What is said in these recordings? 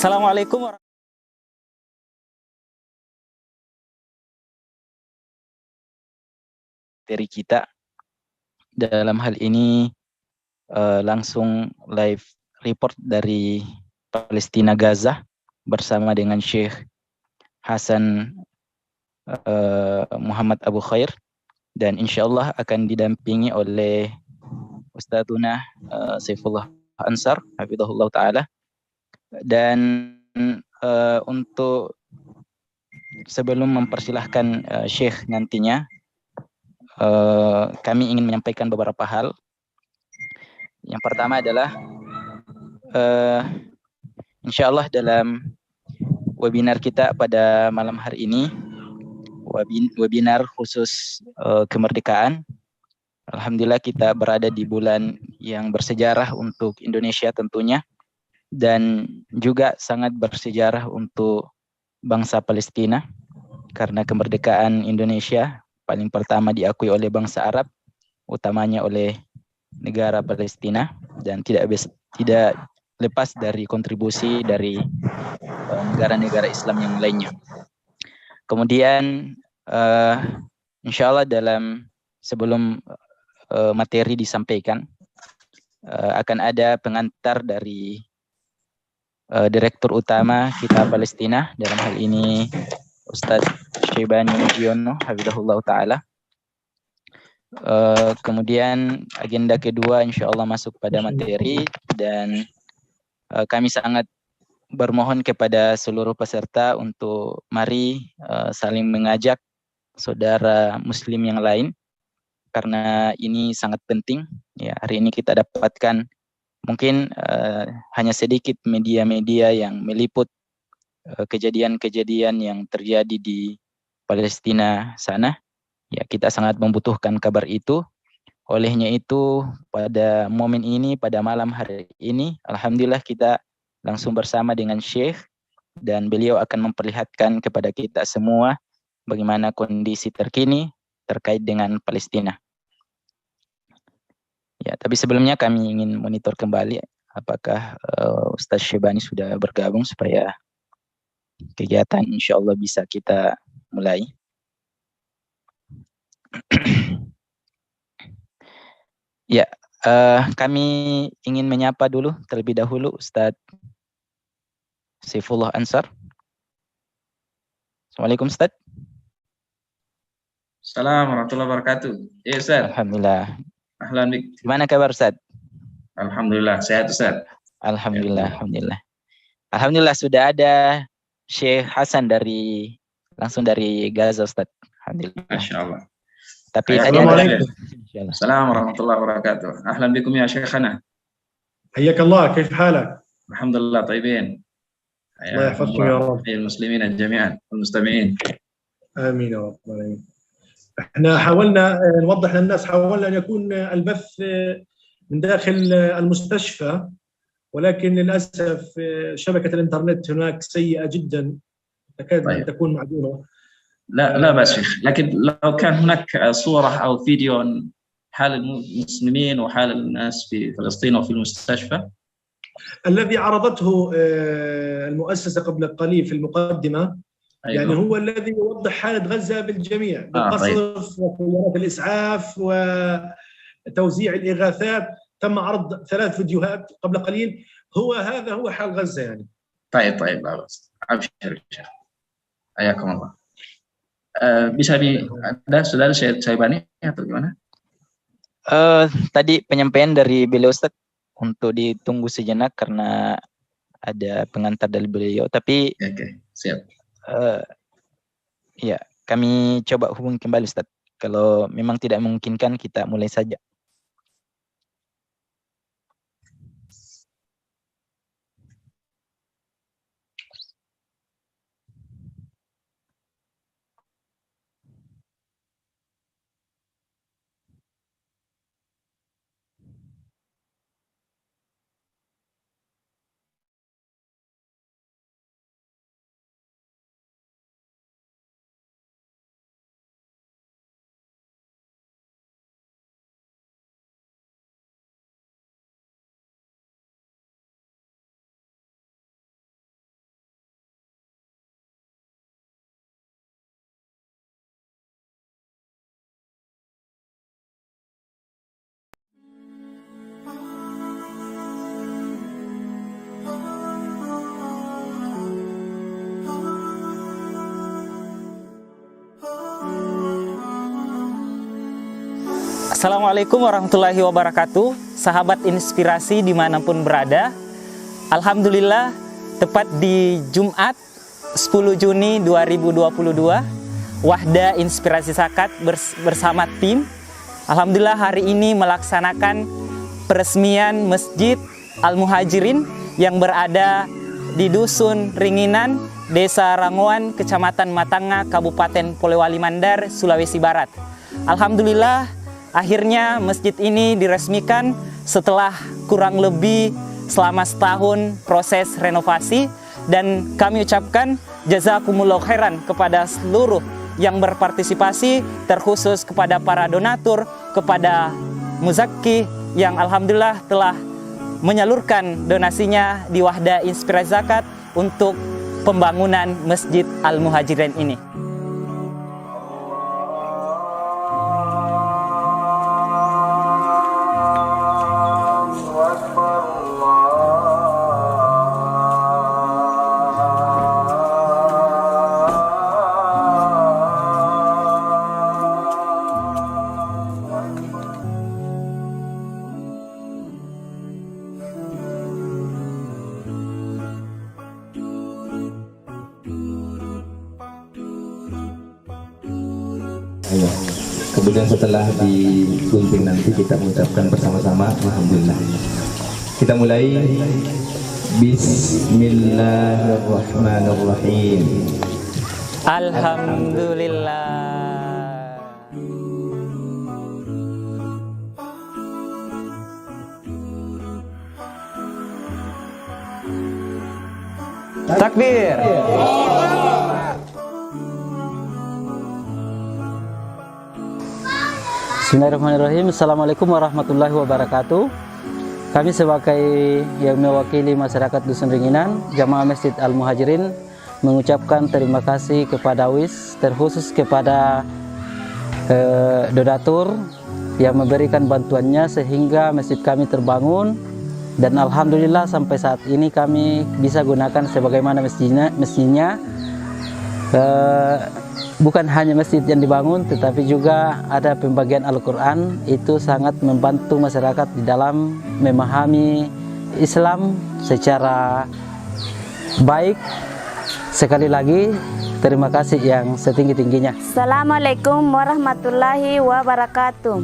Assalamualaikum dari kita dalam hal ini langsung live report dari Palestina Gaza bersama dengan Syekh Hasan Muhammad Abu Khair, dan insya Allah akan didampingi oleh Ustadzuna Saifullah Ansar hafizahullah taala. Dan untuk sebelum mempersilahkan Syekh nantinya, kami ingin menyampaikan beberapa hal. Yang pertama adalah insya Allah dalam webinar kita pada malam hari ini, webinar khusus kemerdekaan. Alhamdulillah kita berada di bulan yang bersejarah untuk Indonesia tentunya, dan juga sangat bersejarah untuk bangsa Palestina, karena kemerdekaan Indonesia paling pertama diakui oleh bangsa Arab, utamanya oleh negara Palestina, dan tidak lepas dari kontribusi dari negara-negara Islam yang lainnya. Kemudian insya Allah sebelum materi disampaikan, akan ada pengantar dari Direktur Utama Kita Palestina, dalam hal ini Ustadz Syebani Mujiono hafizahullah ta'ala. Kemudian agenda kedua insya Allah masuk pada materi, dan kami sangat bermohon kepada seluruh peserta untuk mari saling mengajak saudara muslim yang lain, karena ini sangat penting. Ya, hari ini kita dapatkan mungkin hanya sedikit media-media yang meliput kejadian-kejadian yang terjadi di Palestina sana. Ya, kita sangat membutuhkan kabar itu. Olehnya itu, pada momen ini, pada malam hari ini, alhamdulillah kita langsung bersama dengan Syekh, dan beliau akan memperlihatkan kepada kita semua bagaimana kondisi terkini terkait dengan Palestina. Ya, tapi sebelumnya kami ingin monitor kembali apakah Ustaz Syebani sudah bergabung supaya kegiatan insya Allah bisa kita mulai. Ya, kami ingin menyapa dulu terlebih dahulu Ustaz Saifullah Ansar. Assalamualaikum Ustaz. Assalamualaikum warahmatullahi wabarakatuh. Ya Ustaz. Alhamdulillah. Ahlan bik. Gimana kabar Ustaz? Alhamdulillah, sehat Ustaz. Alhamdulillah, alhamdulillah. Alhamdulillah sudah ada Syekh Hasan langsung dari Gaza Ustaz. Alhamdulillah. Masya Allah. Tapi tadi Assalamualaikum. Assalamualaikum warahmatullahi wabarakatuh. Ahlan bikum ya Syekhana. حياك الله، كيف حالك؟ الحمد لله طيبين. الله يحفظكم يا رب. المسلمين جميعا والمستمعين. امين يا رب العالمين. احنا حاولنا نوضح للناس، حاولنا ان يكون البث من داخل المستشفى، ولكن للاسف شبكه الانترنت هناك سيئه جدا، تكاد ان تكون معدومه. لا بس شيخ، لكن لو كان هناك صوره او فيديو عن حال المسلمين وحال الناس في فلسطين وفي المستشفى. الذي عرضته المؤسسه قبل قليل في المقدمه، أيوة. يعني هو الذي يوضح حالة غزة بالجميع، بالقصف وسيارات الإسعاف وتوزيع الإغاثات. تم عرض 3 فيديوهات قبل قليل، هذا هو حال غزة يعني. طيب لا بأس، أبشر حياكم الله. Bisa ada saudara Syebani atau gimana? Tadi penyampaian dari beliau Ustaz untuk ditunggu sejenak karena ada pengantar dari beliau, tapi Oke, siap. Ya, kami coba hubungi kembali Ustaz. Kalau memang tidak memungkinkan, kita mulai saja. Assalamualaikum warahmatullahi wabarakatuh, sahabat inspirasi dimanapun berada. Alhamdulillah, tepat di Jumat 10 Juni 2022, Wahda Inspirasi Zakat bersama tim, alhamdulillah hari ini melaksanakan peresmian Masjid Al-Muhajirin yang berada di Dusun Ringinan, Desa Ranguan, Kecamatan Matanga, Kabupaten Polewali Mandar, Sulawesi Barat. Alhamdulillah, akhirnya masjid ini diresmikan setelah kurang lebih selama setahun proses renovasi, dan kami ucapkan jazakumullahu khairan kepada seluruh yang berpartisipasi, terkhusus kepada para donatur, kepada muzakki yang alhamdulillah telah menyalurkan donasinya di Wahda Inspirasi Zakat untuk pembangunan Masjid Al-Muhajirin ini. Kemudian setelah digunting nanti kita mengucapkan bersama-sama alhamdulillah. Kita mulai. Bismillahirrahmanirrahim. Alhamdulillah. Takbir. Bismillahirrahmanirrahim. Assalamualaikum warahmatullahi wabarakatuh. Kami sebagai yang mewakili masyarakat Dusun Ringinan, Jamaah Masjid Al-Muhajirin, mengucapkan terima kasih kepada WIS, terkhusus kepada donatur yang memberikan bantuannya sehingga masjid kami terbangun, dan alhamdulillah sampai saat ini kami bisa gunakan sebagaimana mestinya. Bukan hanya masjid yang dibangun, tetapi juga ada pembagian Al-Quran. Itu sangat membantu masyarakat di dalam memahami Islam secara baik. Sekali lagi, terima kasih yang setinggi-tingginya. Assalamualaikum warahmatullahi wabarakatuh.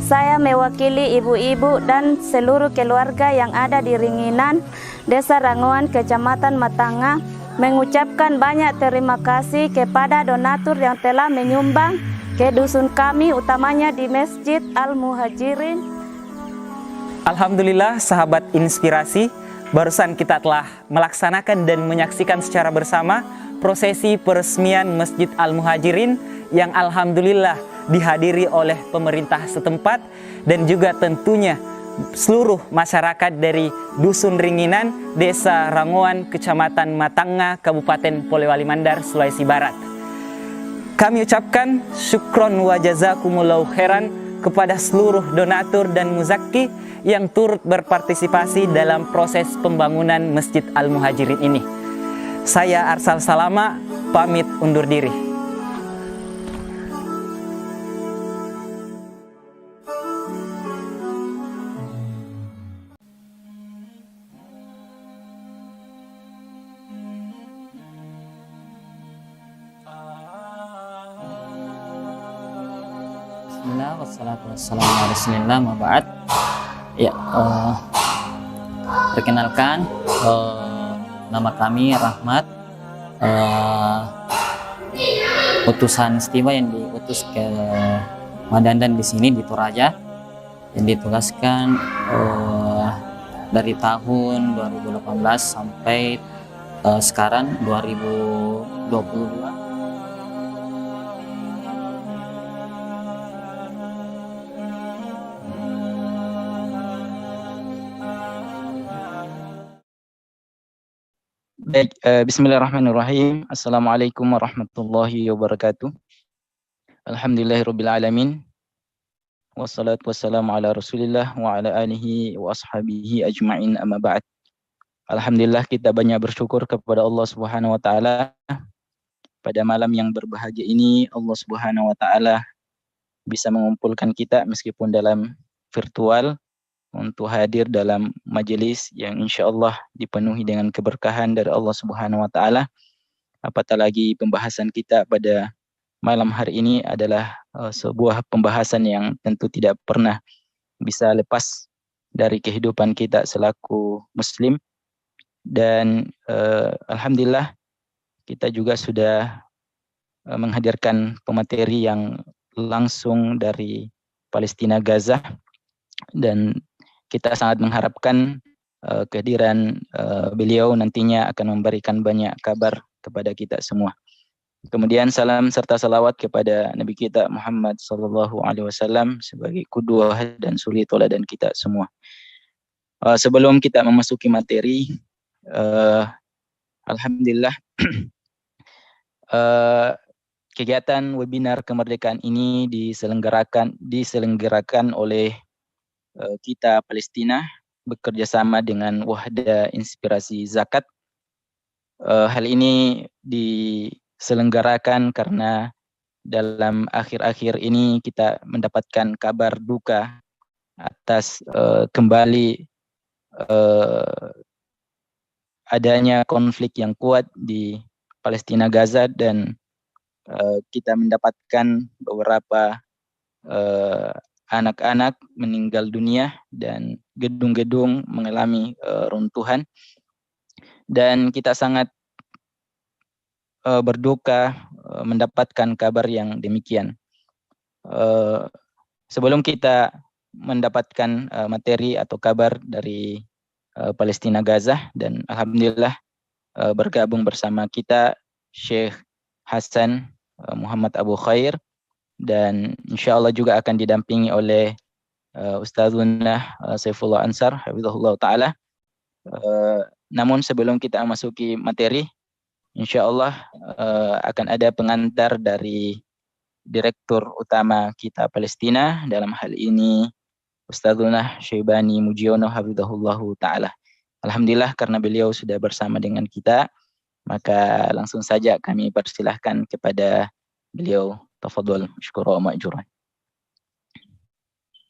Saya mewakili ibu-ibu dan seluruh keluarga yang ada di Ringinan, Desa Ranguan, Kecamatan Matanga, mengucapkan banyak terima kasih kepada donatur yang telah menyumbang ke dusun kami, utamanya di Masjid Al-Muhajirin. Alhamdulillah, sahabat inspirasi, barusan kita telah melaksanakan dan menyaksikan secara bersama prosesi peresmian Masjid Al-Muhajirin yang alhamdulillah dihadiri oleh pemerintah setempat dan juga tentunya seluruh masyarakat dari Dusun Ringinan, Desa Ranguan, Kecamatan Matanga, Kabupaten Polewali Mandar, Sulawesi Barat. Kami ucapkan syukron wa jazakumullahu khairan kepada seluruh donatur dan muzakki yang turut berpartisipasi dalam proses pembangunan Masjid Al-Muhajirin ini. Saya Arsal Salama, pamit undur diri. Bismillah, wassalatu wassalamu ala rasulillah, ma'ba'ad. Ya, perkenalkan, nama kami Rahmat, utusan istimewa yang diutus ke Madandan di sini di Toraja, yang ditugaskan dari tahun 2018 sampai sekarang 2022. Baik, bismillahirrahmanirrahim. Assalamualaikum warahmatullahi wabarakatuh. Alhamdulillahirabbil alamin. Wassalatu wassalamu ala Rasulillah wa ala alihi wa ashabihi ajma'in, amma ba'd. Alhamdulillah, kita banyak bersyukur kepada Allah Subhanahu wa taala. Pada malam yang berbahagia ini Allah Subhanahu wa taala bisa mengumpulkan kita meskipun dalam virtual untuk hadir dalam majelis yang insyaallah dipenuhi dengan keberkahan dari Allah Subhanahu wa taala. Apatah lagi pembahasan kita pada malam hari ini adalah sebuah pembahasan yang tentu tidak pernah bisa lepas dari kehidupan kita selaku muslim. Dan alhamdulillah kita juga sudah menghadirkan pemateri yang langsung dari Palestina Gaza, dan kita sangat mengharapkan kehadiran beliau nantinya akan memberikan banyak kabar kepada kita semua. Kemudian salam serta salawat kepada Nabi kita Muhammad sallallahu alaihi wasallam sebagai qudwah dan suri tauladan kita semua. Sebelum kita memasuki materi, alhamdulillah kegiatan webinar kemerdekaan ini diselenggarakan oleh kita Palestina bekerjasama dengan Wahda Inspirasi Zakat. Hal ini diselenggarakan karena dalam akhir-akhir ini kita mendapatkan kabar duka atas kembali adanya konflik yang kuat di Palestina Gaza, dan kita mendapatkan beberapa anak-anak meninggal dunia dan gedung-gedung mengalami runtuhan, dan kita sangat berduka mendapatkan kabar yang demikian. Sebelum kita mendapatkan materi atau kabar dari Palestina Gaza, dan alhamdulillah bergabung bersama kita Syekh Hasan Muhammad Abu Khair, dan insyaallah juga akan didampingi oleh Ustazuna Saifullah Ansar hafizahullah taala. Namun sebelum kita memasuki materi, insyaallah akan ada pengantar dari Direktur Utama kita Palestina, dalam hal ini Ustazuna Syaibani Mujiono hafizahullah taala. Alhamdulillah karena beliau sudah bersama dengan kita, maka langsung saja kami persilahkan kepada beliau. Tafadhol, syukur wa ma'juran.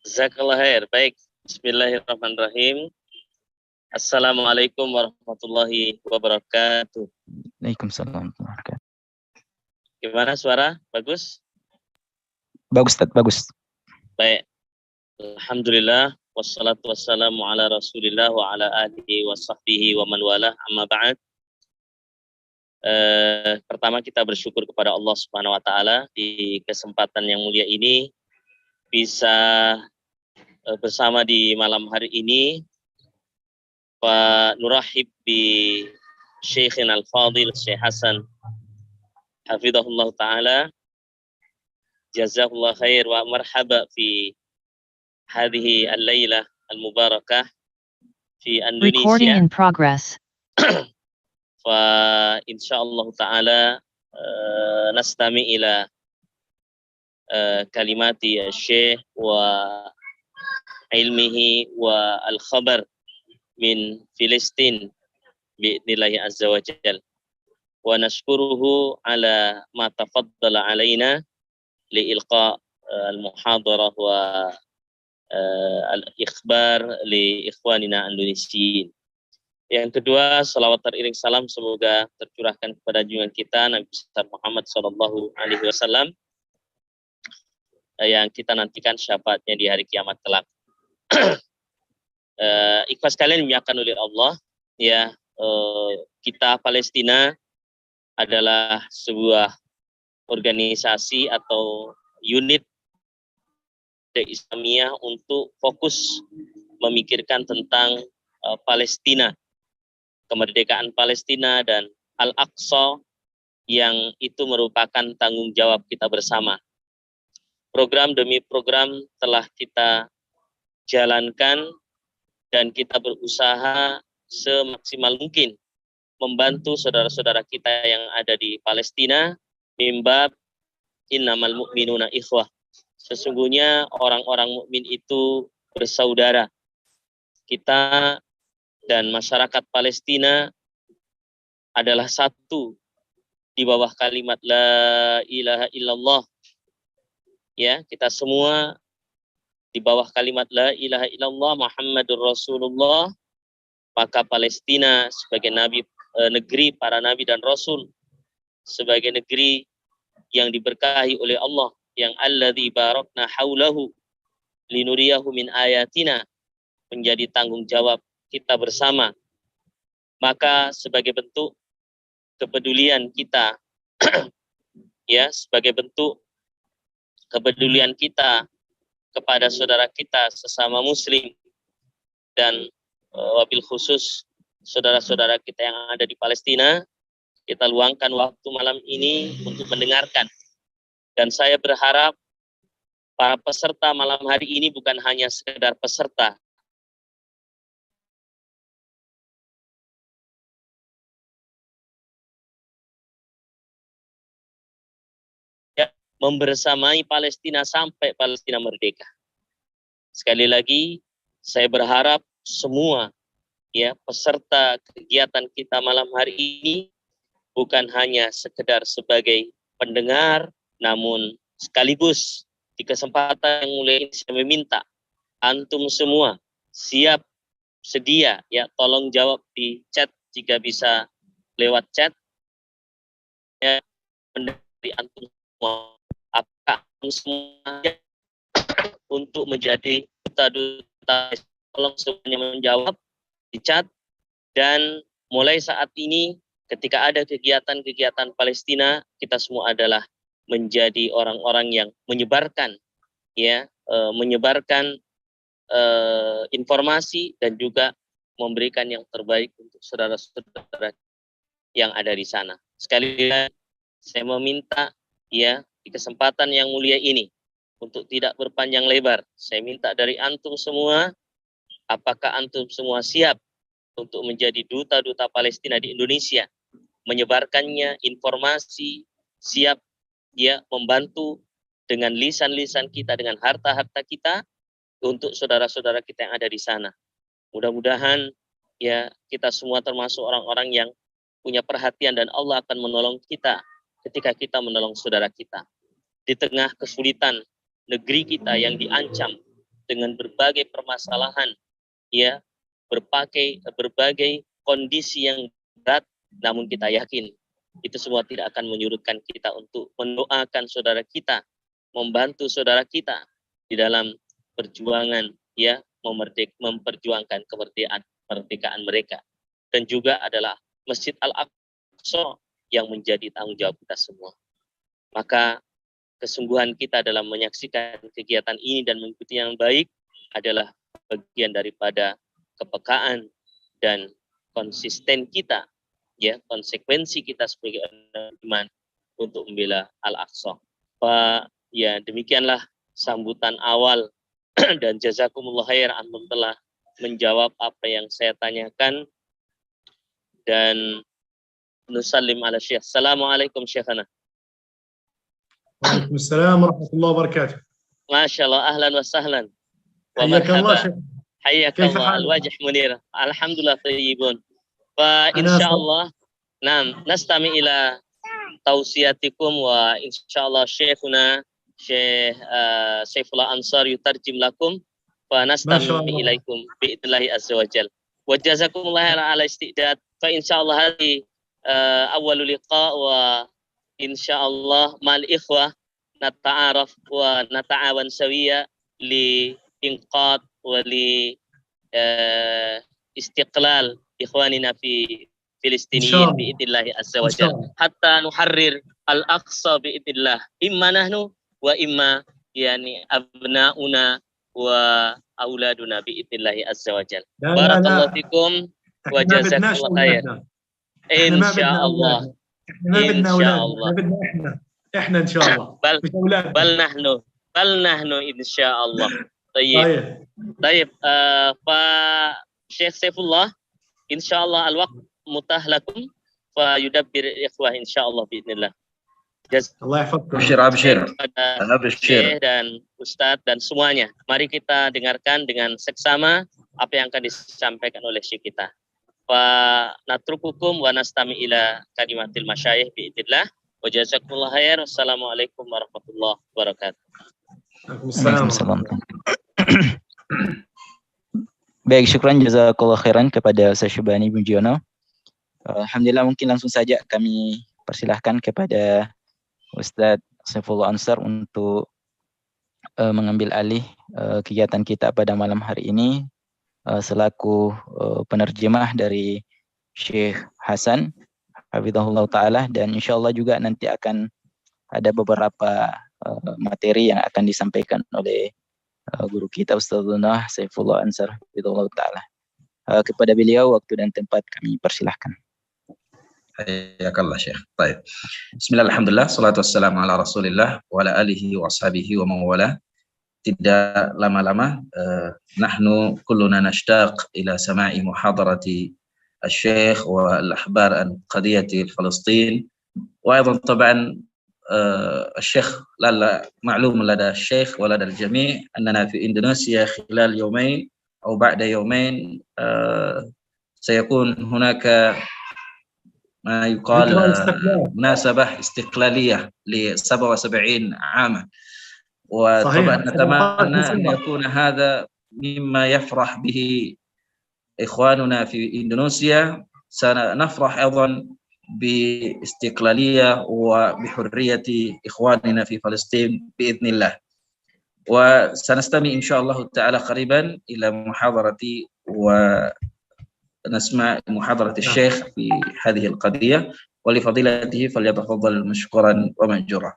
Jazakallah khair. Baik, bismillahirrahmanirrahim. Assalamualaikum warahmatullahi wabarakatuh. Waalaikumsalam warahmatullahi wabarakatuh. Gimana suara? Bagus? Bagus, Ustaz, bagus. Baik. Alhamdulillah, wassalatu wassalamu ala Rasulillah wa ala alihi wa sahbihi wa man walah, amma ba'd. Pertama kita bersyukur kepada Allah Subhanahu wa taala di kesempatan yang mulia ini bisa bersama di malam hari ini. Wa nurahib bi Syekhina Al-Fadil Syekh Hasan hafizahullah taala. Jazakallah khair wa marhaba fi hadhihi al-lailah al-mubarakah fi Indonesia. Recording in progress. Fa insyaallah taala nastami ila kalimati Syekh wa ilmihi wa al-khabar min Filistin bi'idnillahi azza wa jal, wa nashkuruhu ala ma tafaddala alaina li ilqa al-muhadarah wa al-ikhbar li ikhwanina Indonesiyin. Yang kedua, salawat teriring salam semoga tercurahkan kepada junjungan kita Nabi besar Muhammad sallallahu alaihi wasallam yang kita nantikan syafaatnya di hari kiamat kelak. Ikhwas kalian dimuliakan oleh Allah, ya, kita Palestina adalah sebuah organisasi atau unit Islamiyah untuk fokus memikirkan tentang Palestina, kemerdekaan Palestina dan Al-Aqsa yang itu merupakan tanggung jawab kita bersama. Program demi program telah kita jalankan dan kita berusaha semaksimal mungkin membantu saudara-saudara kita yang ada di Palestina, mimbab innamal mu'minuna ikhwah. Sesungguhnya orang-orang mukmin itu bersaudara. Kita dan masyarakat Palestina adalah satu di bawah kalimat la ilaha illallah ya, kita semua di bawah kalimat la ilaha illallah Muhammadur Rasulullah, maka Palestina sebagai negeri para nabi dan rasul, sebagai negeri yang diberkahi oleh Allah, yang alladzi barakna haulahu linuriyahu min ayatina, menjadi tanggung jawab kita bersama. Maka sebagai bentuk kepedulian kita ya, sebagai bentuk kepedulian kita kepada saudara kita sesama muslim, dan wabil khusus saudara-saudara kita yang ada di Palestina, kita luangkan waktu malam ini untuk mendengarkan. Dan saya berharap para peserta malam hari ini bukan hanya sekedar peserta, membersamai Palestina sampai Palestina merdeka. Sekali lagi, saya berharap semua ya peserta kegiatan kita malam hari ini bukan hanya sekedar sebagai pendengar, namun sekaligus di kesempatan yang mulia ini saya meminta antum semua siap sedia ya, tolong jawab di chat jika bisa lewat chat ya, dari antum semua. Apakah semua untuk menjadi duta-duta? Tolong semuanya menjawab di chat. Dan mulai saat ini ketika ada kegiatan-kegiatan Palestina, kita semua adalah menjadi orang-orang yang menyebarkan ya, menyebarkan informasi dan juga memberikan yang terbaik untuk saudara-saudara yang ada di sana. Sekali lagi saya meminta ya, di kesempatan yang mulia ini untuk tidak berpanjang lebar, saya minta dari antum semua, apakah antum semua siap untuk menjadi duta-duta Palestina di Indonesia, menyebarkannya informasi, siap ya membantu dengan lisan-lisan kita, dengan harta-harta kita untuk saudara-saudara kita yang ada di sana. Mudah-mudahan ya kita semua termasuk orang-orang yang punya perhatian dan Allah akan menolong kita ketika kita menolong saudara kita. Di tengah kesulitan negeri kita yang diancam dengan berbagai permasalahan, ya, berbagai kondisi yang berat, namun kita yakin itu semua tidak akan menyurutkan kita untuk mendoakan saudara kita, membantu saudara kita di dalam perjuangan, ya, memperjuangkan kemerdekaan mereka. Dan juga adalah Masjid Al-Aqsa yang menjadi tanggung jawab kita semua. Maka kesungguhan kita dalam menyaksikan kegiatan ini dan mengikuti yang baik adalah bagian daripada kepekaan dan konsisten kita, ya, konsekuensi kita sebagai iman untuk membela Al-Aqsa. Pak, ya demikianlah sambutan awal dan jazakumullah khair, antum telah menjawab apa yang saya tanyakan. Dan nusallim ala Syekh. Assalamualaikum Syekhana. Waalaikumsalam warahmatullahi wabarakatuh. Masya Allah, ahlan wa sahlan. Wa Hayyakallah, marhaba. Hayyakallah, al-wajh munir. Alhamdulillah tayyibun. Fa insyaallah, nastami ila tausiyatikum wa insyaallah Syekhuna Syekh Saifullah Ansar yutarjim lakum fa nastami ilaikum bi'idnillahi azza wa jal. Wa jazakumullah ala istidad. Fa insyaallah hadi awwalul liqa wa insyaallah mal ikhwah nata'araf wa nata'awan sawiya li inqad wa li istiqlal ikhwanina fi Filistiniyin bi'idnillahi azza wa jalla hatta nuharrir al-aqsa bi'idnillah imma nahnu wa imma yani abna'una wa auladuna bi'idnillahi azza wa jalla. Barakallahu fikum wa jazakumullahu khair. Insyaallah. Insyaallah. احنا ان شاء الله بل نحن ان شاء الله. طيب Pak Syekh Saifullah, insyaallah al-waqt mutah lakum fa yudabbir ikhwah insyaallah باذنillah. Allah yahfazkum. Absyir dan Ustadz dan semuanya. Mari kita dengarkan dengan seksama apa yang akan disampaikan oleh syekh kita. Fa natrukukum wa nastami ila kalimatil masyayikh biidznillah. Wa jazakumullah khair. Wassalamualaikum warahmatullahi wabarakatuh. Waalaikumsalam. Baik, syukran jazakallah khairan kepada Ustaz Syibani Bunjiono. Alhamdulillah, mungkin langsung saja kami persilahkan kepada Ustaz Saifullah Ansar untuk mengambil alih kegiatan kita pada malam hari ini selaku penerjemah dari Syekh Hasan hafizahullah ta'ala, dan insyaallah juga nanti akan ada beberapa materi yang akan disampaikan oleh guru kita Ustadzuna Saifullah Ansar hafizahullah ta'ala. Kepada beliau waktu dan tempat kami persilahkan. Hayakallah Syekh. Baik. Bismillah, alhamdulillah, salatu wassalamu ala Rasulillah wa ala alihi wa ashabihi wa mawala. Tidak lama-lama, nahnu kulluna nashtaq ila sama'i muhadarati الشيخ والأحبار عن قضية فلسطين، وأيضا طبعا الشيخ معلوم لدى الشيخ ولدى الجميع أننا في إندونيسيا خلال يومين أو بعد يومين سيكون هناك ما يقال مناسبة استقلالية ل77 عاما، وطبعا نتمنى أن يكون هذا مما يفرح به إخواننا في إندونيسيا. سنفرح أيضا باستقلالية وبحرية إخواننا في فلسطين بإذن الله. وسنستمع إن شاء الله تعالى قريبا إلى محاضرتي ونسمع محاضرة الشيخ في هذه القضية، ولفضيلته فليتفضل مشكورا ومأجورا.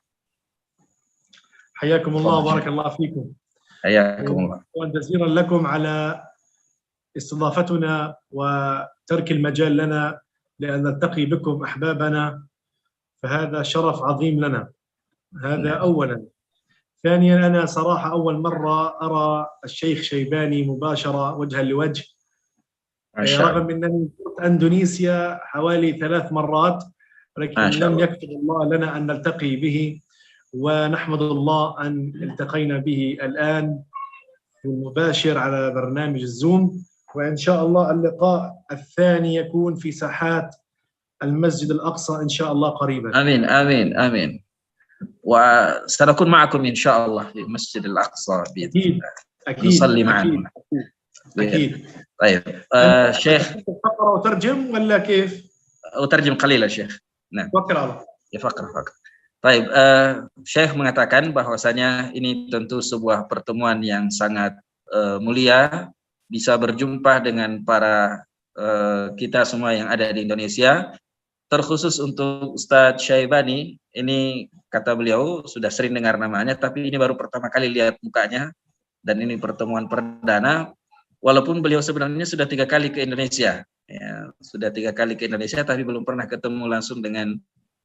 حياكم الله وبارك الله فيكم. حياكم الله. شكرا جزيلا لكم على استضافتنا وترك المجال لنا لأن نلتقي بكم أحبابنا، فهذا شرف عظيم لنا. هذا أولا. ثانيا، أنا صراحة أول مرة أرى الشيخ شيباني مباشرة وجها لوجه، رغم أنني زرت إندونيسيا حوالي 3 مرات، ولكن لم يكتب الله لنا أن نلتقي به، ونحمد الله أن التقينا به الآن في المباشر على برنامج الزوم، وإن شاء الله اللقاء الثاني يكون في ساحات المسجد الأقصى إن شاء الله قريبا. آمين آمين آمين. وسنكون معكم إن شاء الله في المسجد الأقصى بإذن الله. أكيد. نصلي معكم. أكيد. طيب شيخ، تقرأ وترجم ولا كيف؟ أترجم قليلا شيخ. Nah. Faqra. Ya, faqra. Baik, Syekh mengatakan bahwasanya ini tentu sebuah pertemuan yang sangat mulia, bisa berjumpa dengan para kita semua yang ada di Indonesia, terkhusus untuk Ustadz Syaibani. Ini kata beliau sudah sering dengar namanya, tapi ini baru pertama kali lihat mukanya, dan ini pertemuan perdana. Walaupun beliau sebenarnya sudah 3 kali ke Indonesia, ya, sudah 3 kali ke Indonesia, tapi belum pernah ketemu langsung dengan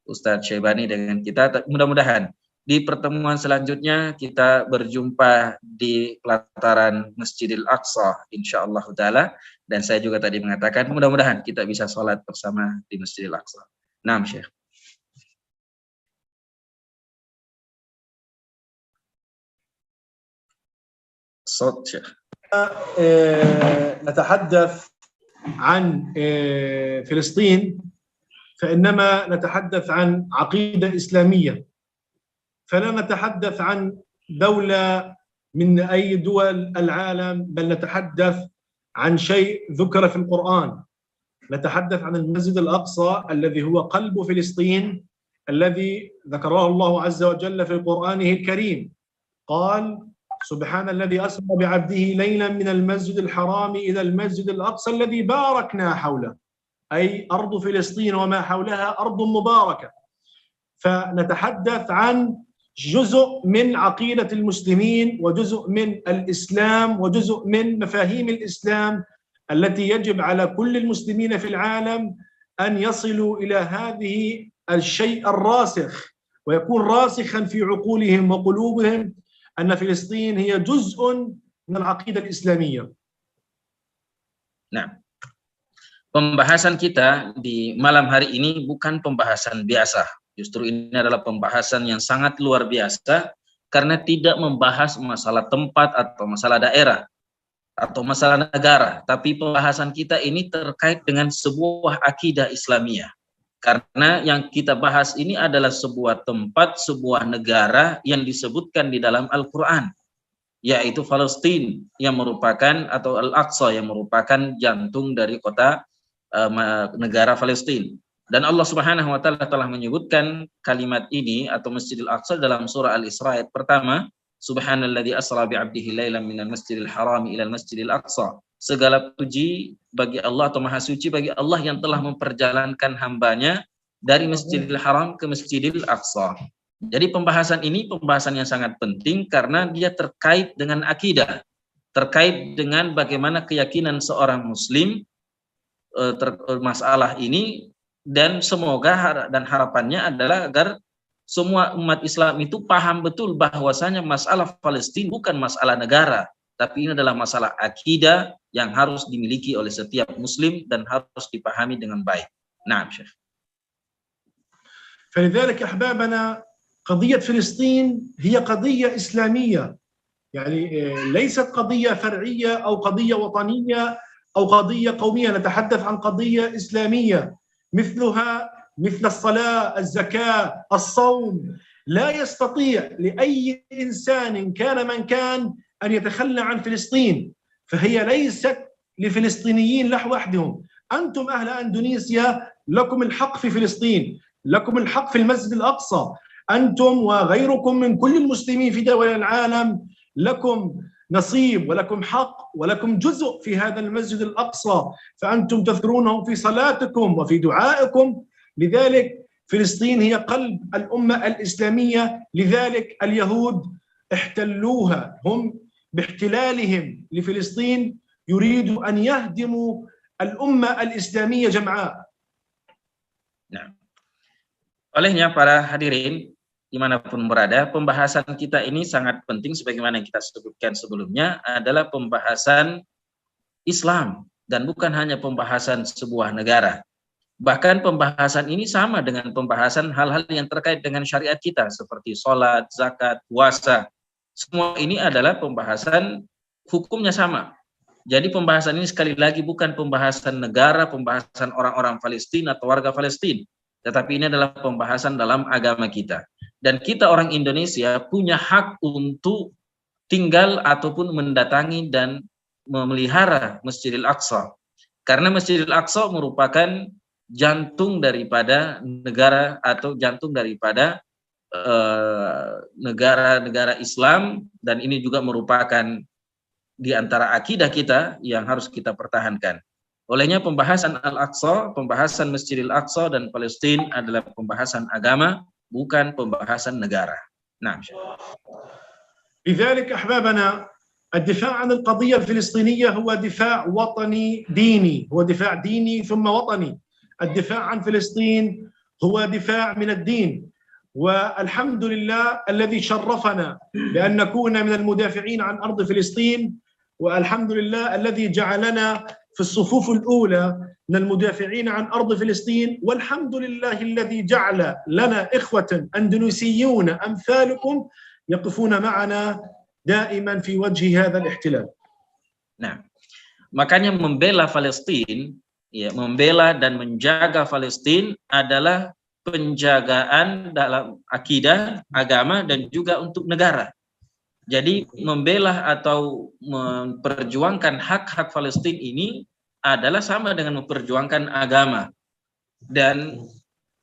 Ustadz Syaibani dengan kita. Mudah-mudahan di pertemuan selanjutnya kita berjumpa di pelataran Masjidil Aqsa insyaallah taala, dan saya juga tadi mengatakan mudah-mudahan kita bisa sholat bersama di Masjidil Aqsa. Naam Syekh. صوت شيخ. نتحدث عن فلسطين، فإنما نتحدث عن عقيدة إسلامية، فلا نتحدث عن دولة من أي دول العالم، بل نتحدث عن شيء ذكر في القرآن. نتحدث عن المسجد الأقصى الذي هو قلب فلسطين، الذي ذكره الله عز وجل في قرآنه الكريم. قال: سبحان الذي أسرى بعبده ليلا من المسجد الحرام إلى المسجد الأقصى الذي باركنا حوله، أي أرض فلسطين وما حولها أرض مباركة. فنتحدث عن جزء من عقيدة المسلمين، وجزء من الإسلام، وجزء من مفاهيم الإسلام التي يجب على كل المسلمين في العالم أن يصلوا إلى هذه الشيء الراسخ، ويكون راسخا في عقولهم وقلوبهم أن فلسطين هي جزء من العقيدة الإسلامية. Nah, pembahasan kita di malam hari ini bukan pembahasan biasa. Justru ini adalah pembahasan yang sangat luar biasa, karena tidak membahas masalah tempat atau masalah daerah atau masalah negara, tapi pembahasan kita ini terkait dengan sebuah akidah Islamiyah. Karena yang kita bahas ini adalah sebuah tempat, sebuah negara yang disebutkan di dalam Al-Quran, yaitu Palestina yang merupakan, atau Al-Aqsa yang merupakan jantung dari kota negara Palestina. Dan Allah Subhanahu wa taala telah menyebutkan kalimat ini atau Masjidil Aqsa dalam surah Al-Isra ayat pertama, Subhanalladzi asra bi 'abdihi lailan minal masjidil haram ilal masjidil aqsa. Segala puji bagi Allah atau maha suci bagi Allah yang telah memperjalankan hambanya dari Masjidil Haram ke Masjidil Aqsa. Jadi pembahasan ini pembahasan yang sangat penting karena dia terkait dengan akidah, terkait dengan bagaimana keyakinan seorang muslim masalah ini, dan semoga dan harapannya adalah agar semua umat Islam itu paham betul bahwasanya masalah Palestina bukan masalah negara, tapi ini adalah masalah akidah yang harus dimiliki oleh setiap muslim dan harus dipahami dengan baik. Naam, Syekh. فلذلك أحبابنا قضية فلسطين هي قضية إسلامية، يعني ليست قضية فرعية أو قضية وطنية أو قضية قومية، نتحدث عن قضية إسلامية مثلها مثل الصلاة، الزكاة، الصوم. لا يستطيع لأي إنسان كان من كان أن يتخلى عن فلسطين، فهي ليست لفلسطينيين وحدهم. أنتم أهل أندونيسيا لكم الحق في فلسطين، لكم الحق في المسجد الأقصى، أنتم وغيركم من كل المسلمين في دول العالم لكم نصيب ولكم حق ولكم جزء في هذا المسجد الأقصى، فأنتم تذكرونه في صلاتكم وفي دعائكم. لذلك فلسطين هي قلب الأمة الإسلامية، لذلك اليهود احتلوها، هم باحتلالهم لفلسطين يريدوا أن يهدموا الأمة الإسلامية جمعاء. Nah, olehnya para hadirin dimanapun berada, pembahasan kita ini sangat penting sebagaimana yang kita sebutkan sebelumnya adalah pembahasan Islam dan bukan hanya pembahasan sebuah negara. Bahkan pembahasan ini sama dengan pembahasan hal-hal yang terkait dengan syariat kita seperti sholat, zakat, puasa. Semua ini adalah pembahasan hukumnya sama. Jadi pembahasan ini sekali lagi bukan pembahasan negara, pembahasan orang-orang Palestina atau warga Palestina, tetapi ini adalah pembahasan dalam agama kita. Dan kita orang Indonesia punya hak untuk tinggal ataupun mendatangi dan memelihara Masjidil Aqsa. Karena Masjidil Aqsa merupakan jantung daripada negara atau jantung daripada negara-negara Islam, dan ini juga merupakan di antara akidah kita yang harus kita pertahankan. Olehnya pembahasan Al-Aqsa, pembahasan Masjidil Aqsa dan Palestina adalah pembahasan agama, bukan pembahasan negara. Nah, لذلك أحبابنا الدفاع عن القضية الفلسطينية هو دفاع وطني ديني، هو دفاع ديني ثم وطني. الدفاع عن فلسطين هو دفاع من الدين، والحمد لله الذي شرفنا بأن نكون من المدافعين عن أرض فلسطين، والحمد لله الذي جعلنا في الصفوف الأولى من المدافعين عن أرض فلسطين، والحمد لله الذي جعل لنا إخوة أندونيسيون أمثالكم يقفون معنا دائما في وجه هذا الاحتلال. Nah, makanya membela Palestina, ya, membela dan menjaga Palestina adalah penjagaan dalam akidah, agama, dan juga untuk negara. Jadi membela atau memperjuangkan hak-hak Palestina ini adalah sama dengan memperjuangkan agama. Dan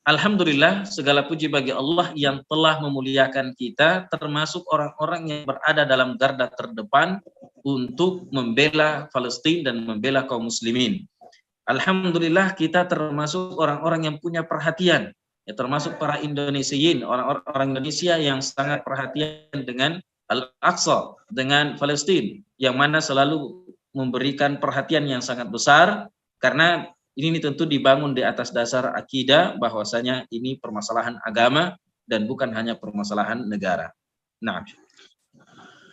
alhamdulillah segala puji bagi Allah yang telah memuliakan kita termasuk orang-orang yang berada dalam garda terdepan untuk membela Palestina dan membela kaum muslimin. Alhamdulillah kita termasuk orang-orang yang punya perhatian, ya, termasuk para Indonesiain, orang-orang Indonesia yang sangat perhatian dengan Al-Aqsa, dengan Palestina, yang mana selalu memberikan perhatian yang sangat besar, karena ini tentu dibangun di atas dasar akidah bahwasanya ini permasalahan agama dan bukan hanya permasalahan negara. Nah,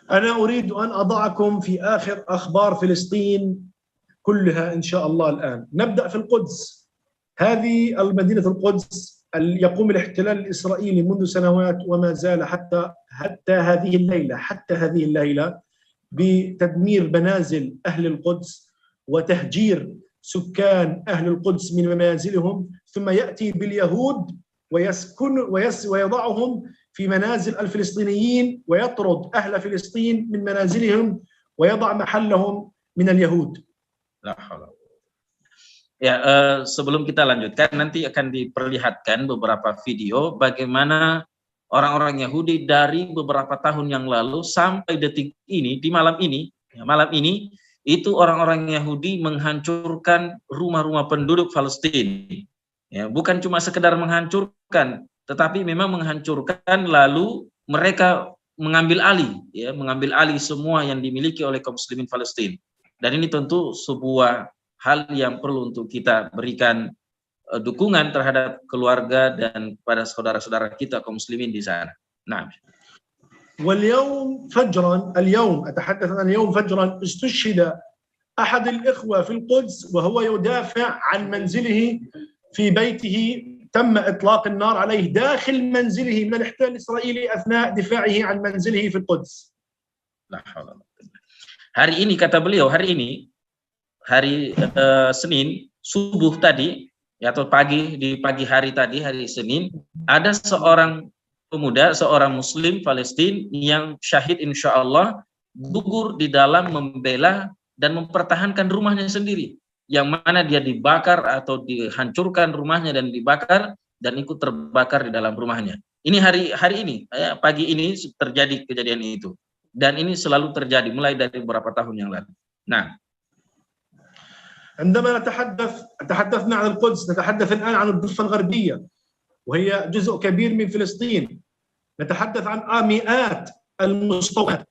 أنا أريد أن أضعكم في آخر أخبار فلسطين كلها إن شاء الله الآن. نبدأ في القدس. هذه المدينة القدس يقوم الاحتلال الإسرائيلي منذ سنوات وما زال حتى هذه الليلة بتدمير منازل أهل القدس وتهجير سكان أهل القدس من منازلهم ثم يأتي باليهود ويضعهم في منازل الفلسطينيين ويطرد أهل فلسطين من منازلهم ويضع محلهم من اليهود. Ya, sebelum kita lanjutkan, nanti akan diperlihatkan beberapa video bagaimana orang-orang Yahudi dari beberapa tahun yang lalu sampai detik ini, di malam ini, itu orang-orang Yahudi menghancurkan rumah-rumah penduduk Palestina. Ya, bukan cuma sekedar menghancurkan, tetapi memang menghancurkan lalu mereka mengambil alih semua yang dimiliki oleh kaum muslimin Palestina. Dan ini tentu sebuah hal yang perlu untuk kita berikan dukungan terhadap keluarga dan pada saudara-saudara kita kaum muslimin di sana. Nah. واليوم فجرا أتحدث عن اليوم فجرا استشهد أحد الإخوة في القدس وهو يدافع عن منزله في بيته، تم إطلاق النار عليه داخل منزله من الاحتلال الإسرائيلي أثناء دفاعه عن منزله في القدس. Hari ini kata beliau, hari Senin subuh tadi atau pagi hari tadi, hari Senin, ada seorang pemuda, seorang muslim Palestina yang syahid insyaallah gugur di dalam membela dan mempertahankan rumahnya sendiri, yang mana dia dibakar atau dihancurkan rumahnya dan dibakar dan ikut terbakar di dalam rumahnya. Ini hari ini, pagi ini terjadi kejadian itu, dan ini selalu terjadi mulai dari beberapa tahun yang lalu. Nah, عندما تحدثنا عن القدس نتحدث الآن عن الضفة الغربية وهي جزء كبير من فلسطين. نتحدث عن مئات المستوطنات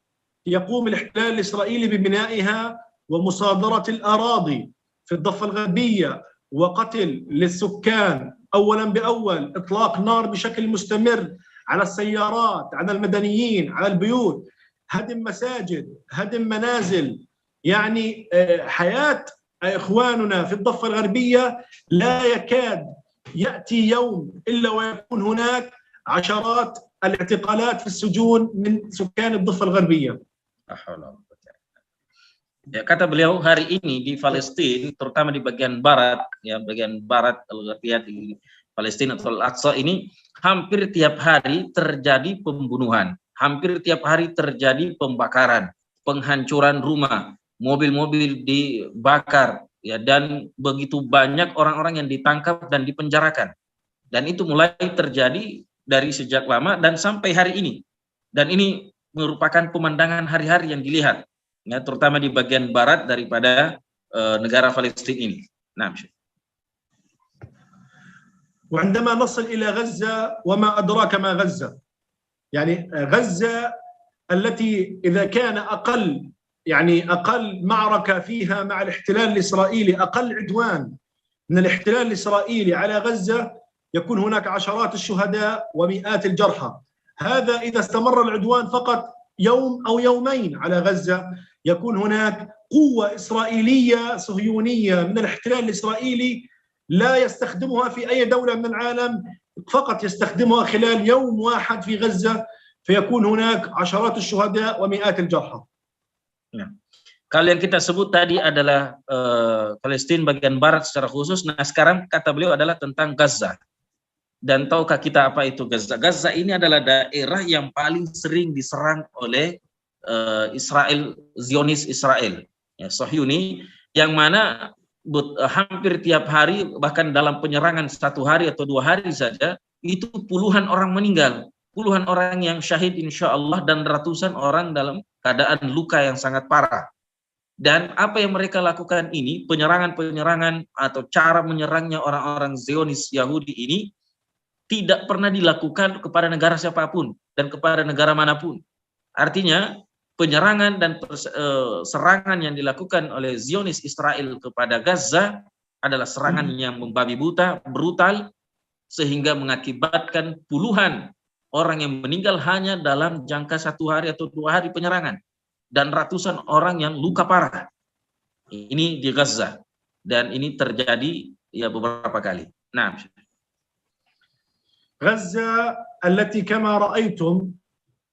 يقوم الاحتلال الإسرائيلي ببنائها ومصادرة الأراضي في الضفة الغربية وقتل للسكان أولا بأول، إطلاق نار بشكل مستمر على السيارات، على المدنيين، على البيوت، هدم مساجد، هدم منازل. يعني حياة إخواننا في الضفة الغربية لا يكاد يأتي يوم إلا ويكون هناك عشرات الاعتقالات في السجون من سكان الضفة الغربية. Ya, kata beliau, hari ini di Palestina, terutama di bagian barat, Al-Gharbiyah di Palestina atau Al-Aqsa ini, hampir tiap hari terjadi pembunuhan, hampir tiap hari terjadi pembakaran, penghancuran rumah, mobil-mobil dibakar, ya, dan begitu banyak orang-orang yang ditangkap dan dipenjarakan. Dan itu mulai terjadi dari sejak lama dan sampai hari ini. Dan ini merupakan pemandangan hari-hari yang dilihat, ya, terutama di bagian barat daripada negara Palestina ini. Nah, وعندما نصل إلى غزة وما أدراك ما غزة، يعني غزة التي إذا كان أقل معركة فيها مع الاحتلال الإسرائيلي، أقل عدوان من الاحتلال الإسرائيلي على غزة يكون هناك عشرات الشهداء ومئات الجرحى. هذا إذا استمر العدوان فقط يوم أو يومين على غزة يكون هناك قوة إسرائيلية صهيونية من الاحتلال الإسرائيلي لا يستخدمها في أي دولة من العالم، فقط يستخدمها خلال يوم واحد في غزة فيكون هناك عشرات الشهداء ومئات الجرحى. Nah, kalau yang kita sebut tadi adalah Palestina bagian barat secara khusus. Nah, sekarang kata beliau adalah tentang Gaza. Dan tahukah kita apa itu Gaza? Gaza ini adalah daerah yang paling sering diserang oleh Israel, Zionis Israel, ya, Sohyuni, yang mana hampir tiap hari, bahkan dalam penyerangan 1 hari atau 2 hari saja, itu puluhan orang meninggal, puluhan orang yang syahid insya Allah, dan ratusan orang dalam keadaan luka yang sangat parah. Dan apa yang mereka lakukan ini, penyerangan-penyerangan atau cara menyerangnya orang-orang Zionis Yahudi ini tidak pernah dilakukan kepada negara siapapun dan kepada negara manapun. Artinya penyerangan dan serangan yang dilakukan oleh Zionis Israel kepada Gaza adalah serangan yang membabi buta, brutal, sehingga mengakibatkan puluhan orang yang meninggal hanya dalam jangka 1 hari atau 2 hari penyerangan, dan ratusan orang yang luka parah. Ini di Gaza, dan ini terjadi ya beberapa kali. Nah, غزة التي كما رأيتم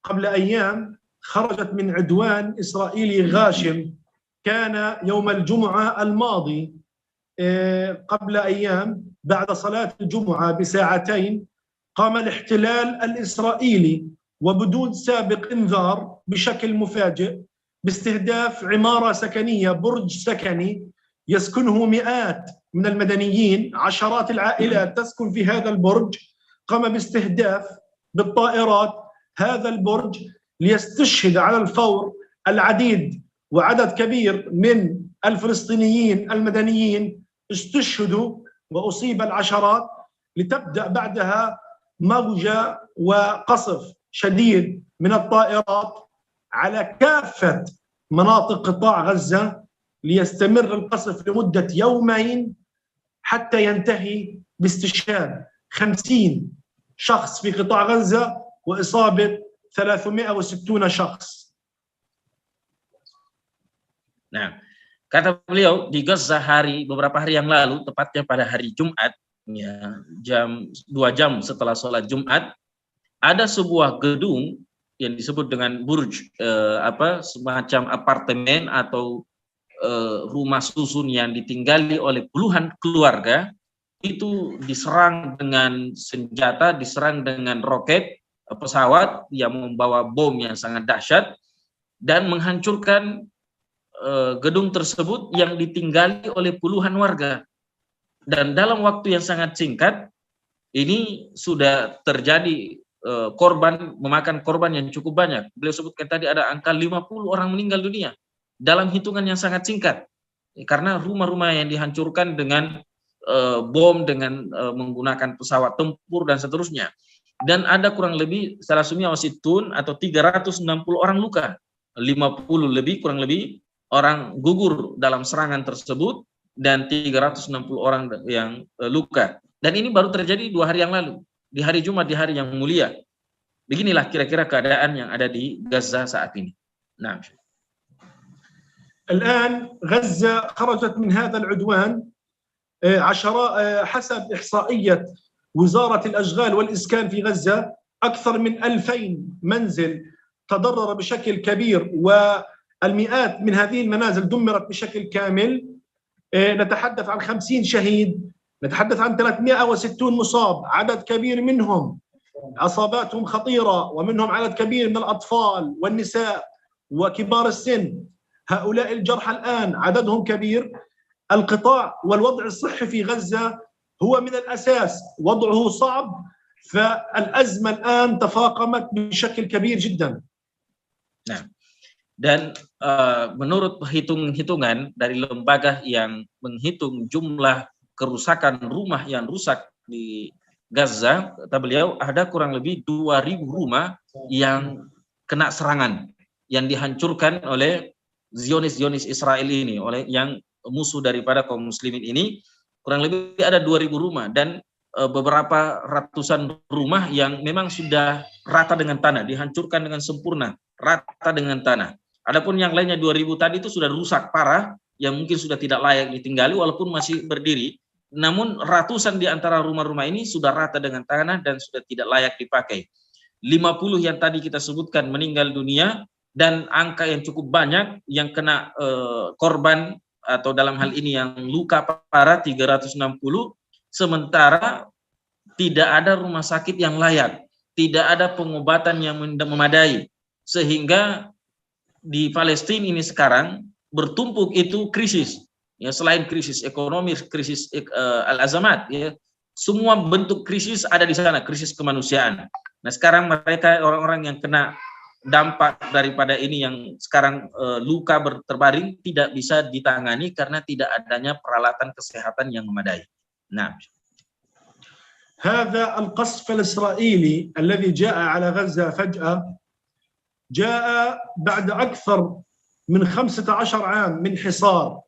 قبل أيام خرجت من عدوان إسرائيلي غاشم كان يوم الجمعة الماضي قبل أيام بعد صلاة الجمعة بساعتين قام الاحتلال الإسرائيلي وبدون سابق إنذار بشكل مفاجئ باستهداف عمارة سكنية، برج سكني يسكنه مئات من المدنيين، عشرات العائلات تسكن في هذا البرج. قام باستهداف بالطائرات هذا البرج ليستشهد على الفور العديد وعدد كبير من الفلسطينيين المدنيين استشهدوا وأصيب العشرات، لتبدأ بعدها موجة وقصف شديد من الطائرات على كافة مناطق قطاع غزة، ليستمر القصف لمدة يومين حتى ينتهي باستشهاد 50 شخص في قطاع غزة وإصابة 360 شخص. Nah, kata beliau di Gaza beberapa hari yang lalu, tepatnya pada hari Jumat, ya, 2 jam setelah sholat Jumat, ada sebuah gedung yang disebut dengan burj, semacam apartemen atau rumah susun yang ditinggali oleh puluhan keluarga, itu diserang dengan senjata, diserang dengan roket, pesawat yang membawa bom yang sangat dahsyat dan menghancurkan gedung tersebut yang ditinggali oleh puluhan warga. Dan dalam waktu yang sangat singkat ini sudah terjadi memakan korban yang cukup banyak. Beliau sebutkan tadi ada angka 50 orang meninggal dunia dalam hitungan yang sangat singkat karena rumah-rumah yang dihancurkan dengan bom, dengan menggunakan pesawat tempur dan seterusnya. Dan ada kurang lebih 360 atau 360 orang luka, 50 lebih kurang lebih orang gugur dalam serangan tersebut dan 360 orang yang luka. Dan ini baru terjadi 2 hari yang lalu, di hari Jumat, di hari yang mulia. Beginilah kira-kira keadaan yang ada di Gaza saat ini. Nah, الآن غزة خرجت من هذا العدوان حسب إحصائية وزارة الأشغال والإسكان في غزة أكثر من 2000 منزل تضرر بشكل كبير، والمئات من هذه المنازل دمرت بشكل كامل. نتحدث عن 50 شهيد، نتحدث عن 360 مصاب، عدد كبير منهم أصاباتهم خطيرة، ومنهم عدد كبير من الأطفال والنساء وكبار السن. هؤلاء الجرحى الآن عددهم كبير. القطاع والوضع الصحي في غزة هو من الأساس وضعه صعب، فالأزمة الآن تفاقمت بشكل كبير جدا. Nah, dan menurut hitung-hitungan dari lembaga yang menghitung jumlah kerusakan rumah yang rusak di Gaza, kata beliau ada kurang lebih 2000 rumah yang kena serangan, yang dihancurkan oleh Zionis Israel ini, oleh yang musuh daripada kaum muslimin ini. Kurang lebih ada 2000 rumah dan beberapa ratusan rumah yang memang sudah rata dengan tanah, dihancurkan dengan sempurna, rata dengan tanah. Adapun yang lainnya 2000 tadi itu sudah rusak parah, yang mungkin sudah tidak layak ditinggali walaupun masih berdiri. Namun ratusan di antara rumah-rumah ini sudah rata dengan tanah dan sudah tidak layak dipakai. 50 yang tadi kita sebutkan meninggal dunia, dan angka yang cukup banyak yang kena korban atau dalam hal ini yang luka parah 360, sementara tidak ada rumah sakit yang layak, tidak ada pengobatan yang memadai, sehingga di Palestina ini sekarang bertumpuk itu krisis, ya, selain krisis ekonomi, krisis al-azamat, ya, semua bentuk krisis ada di sana, krisis kemanusiaan. Nah, sekarang mereka orang-orang yang kena dampak daripada ini yang sekarang luka terbaring tidak bisa ditangani karena tidak adanya peralatan kesehatan yang memadai. Nah, هذا القصف الإسرائيلي الذي جاء على غزة فجأة جاء بعد أكثر من 15 عام من حصار.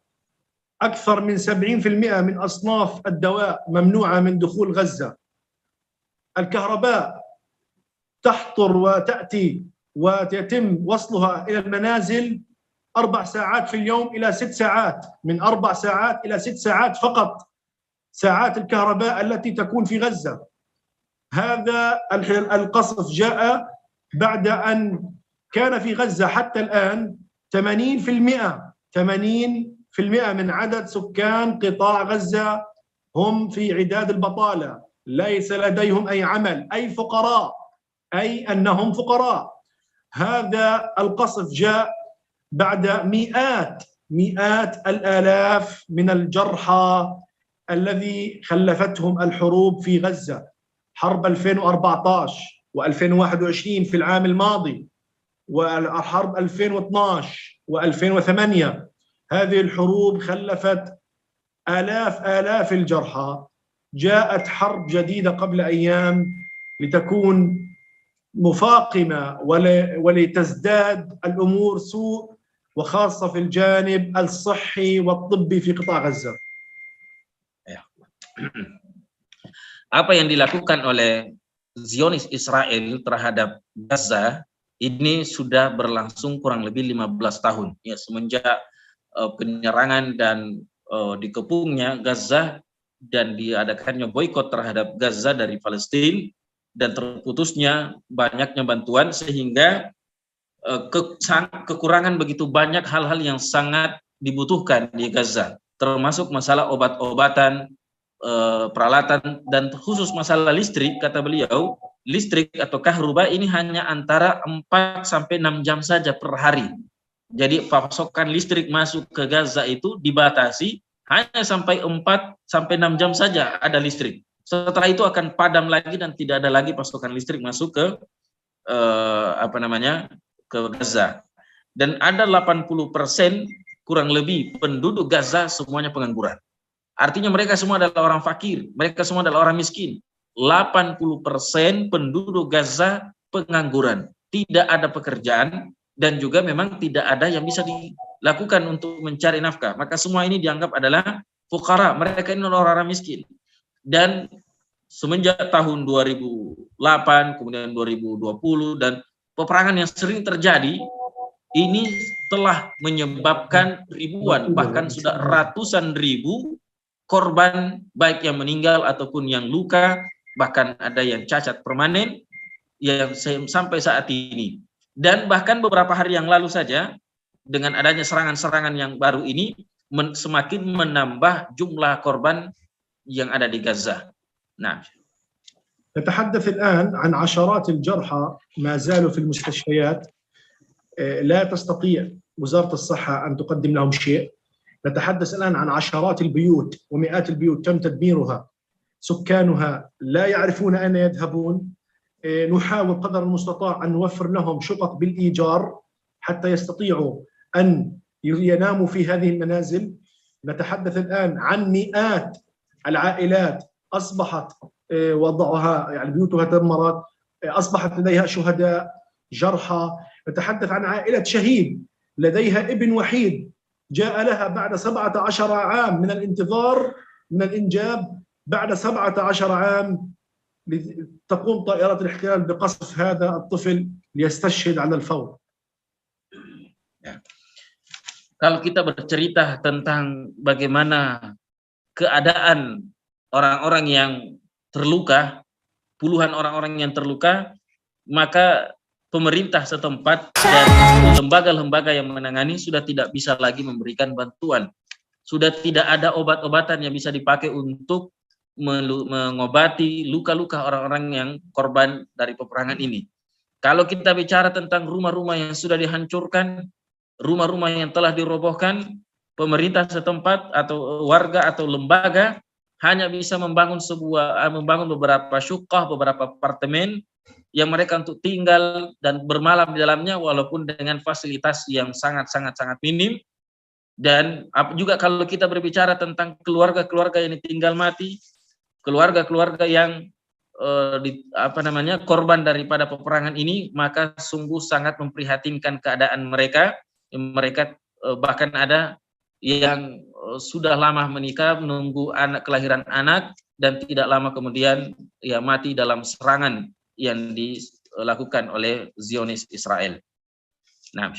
أكثر من 70% من أصناف الدواء ممنوعة من دخول غزة. الكهرباء تحضر وتأتي ويتم وصلها إلى المنازل 4 ساعات في اليوم إلى 6 ساعات، من 4 ساعات إلى 6 ساعات فقط ساعات الكهرباء التي تكون في غزة. هذا القصف جاء بعد أن كان في غزة حتى الآن 80% من عدد سكان قطاع غزة هم في عداد البطالة، ليس لديهم أي عمل، أي فقراء، أي أنهم فقراء. هذا القصف جاء بعد مئات الآلاف من الجرحى الذي خلفتهم الحروب في غزة، حرب 2014 و2021 في العام الماضي، والحرب 2012 و2008. هذه الحروب خلفت آلاف الجرحى. جاءت حرب جديدة قبل أيام لتكون مفاقمة ولتزداد الأمور سوء، وخاصة في الجانب الصحي والطبي في قطاع غزة. Apa yang dilakukan oleh Zionis Israel terhadap Gaza ini sudah berlangsung kurang lebih 15 tahun ya, semenjak penyerangan dan dikepungnya Gaza dan diadakannya boikot terhadap Gaza dari Palestina dan terputusnya banyaknya bantuan, sehingga kekurangan begitu banyak hal-hal yang sangat dibutuhkan di Gaza, termasuk masalah obat-obatan, peralatan, dan khusus masalah listrik. Kata beliau, listrik atau kahruba ini hanya antara 4 sampai 6 jam saja per hari. Jadi pasokan listrik masuk ke Gaza itu dibatasi hanya sampai 4 sampai 6 jam saja ada listrik. Setelah itu akan padam lagi dan tidak ada lagi pasokan listrik masuk ke ke Gaza. Dan ada 80% kurang lebih penduduk Gaza semuanya pengangguran. Artinya mereka semua adalah orang fakir, mereka semua adalah orang miskin. 80% penduduk Gaza pengangguran, tidak ada pekerjaan, dan juga memang tidak ada yang bisa dilakukan untuk mencari nafkah. Maka semua ini dianggap adalah fuqara, mereka ini orang-orang miskin. Dan semenjak tahun 2008, kemudian 2020, dan peperangan yang sering terjadi, ini telah menyebabkan ribuan, bahkan sudah ratusan ribu korban, baik yang meninggal ataupun yang luka, bahkan ada yang cacat permanen yang sampai saat ini. Dan bahkan beberapa hari yang lalu saja, dengan adanya serangan-serangan yang baru ini, semakin menambah jumlah korban yang ada di Gaza. Nah, نتحدث الآن عن عشرات الجرحى ما زالوا في المستشفيات، لا تستطيع وزارة الصحة أن تقدم لهم شيء. نتحدث الآن عن عشرات البيوت ومئات البيوت تم تدميرها، سكانها لا يعرفون أين يذهبون. نحاول قدر المستطاع أن نوفر لهم شقق بالإيجار حتى يستطيعوا أن يناموا في هذه المنازل. نتحدث الآن عن مئات العائلات أصبحت وضعها يعني بيوتها تدمرت، أصبحت لديها شهداء جرحى. نتحدث عن عائلة شهيد لديها ابن وحيد جاء لها بعد 17 عام من الانتظار من الإنجاب، بعد 17 عام تقوم طائرات الاحتلال بقصف هذا الطفل ليستشهد على الفور. Kalau kita bercerita tentang bagaimana keadaan orang-orang yang terluka, puluhan orang-orang yang terluka, maka pemerintah setempat dan lembaga-lembaga yang menangani sudah tidak bisa lagi memberikan bantuan. Sudah tidak ada obat-obatan yang bisa dipakai untuk mengobati luka-luka orang-orang yang korban dari peperangan ini. Kalau kita bicara tentang rumah-rumah yang sudah dihancurkan, rumah-rumah yang telah dirobohkan, pemerintah setempat atau warga atau lembaga hanya bisa membangun beberapa syuqah, beberapa apartemen yang mereka untuk tinggal dan bermalam di dalamnya, walaupun dengan fasilitas yang sangat-sangat minim. Dan juga kalau kita berbicara tentang keluarga-keluarga yang ditinggal mati, keluarga-keluarga yang korban daripada peperangan ini, maka sungguh sangat memprihatinkan keadaan mereka. Mereka bahkan ada yang sudah lama menikah, menunggu kelahiran anak, dan tidak lama kemudian ya mati dalam serangan yang dilakukan oleh Zionis Israel. Nah,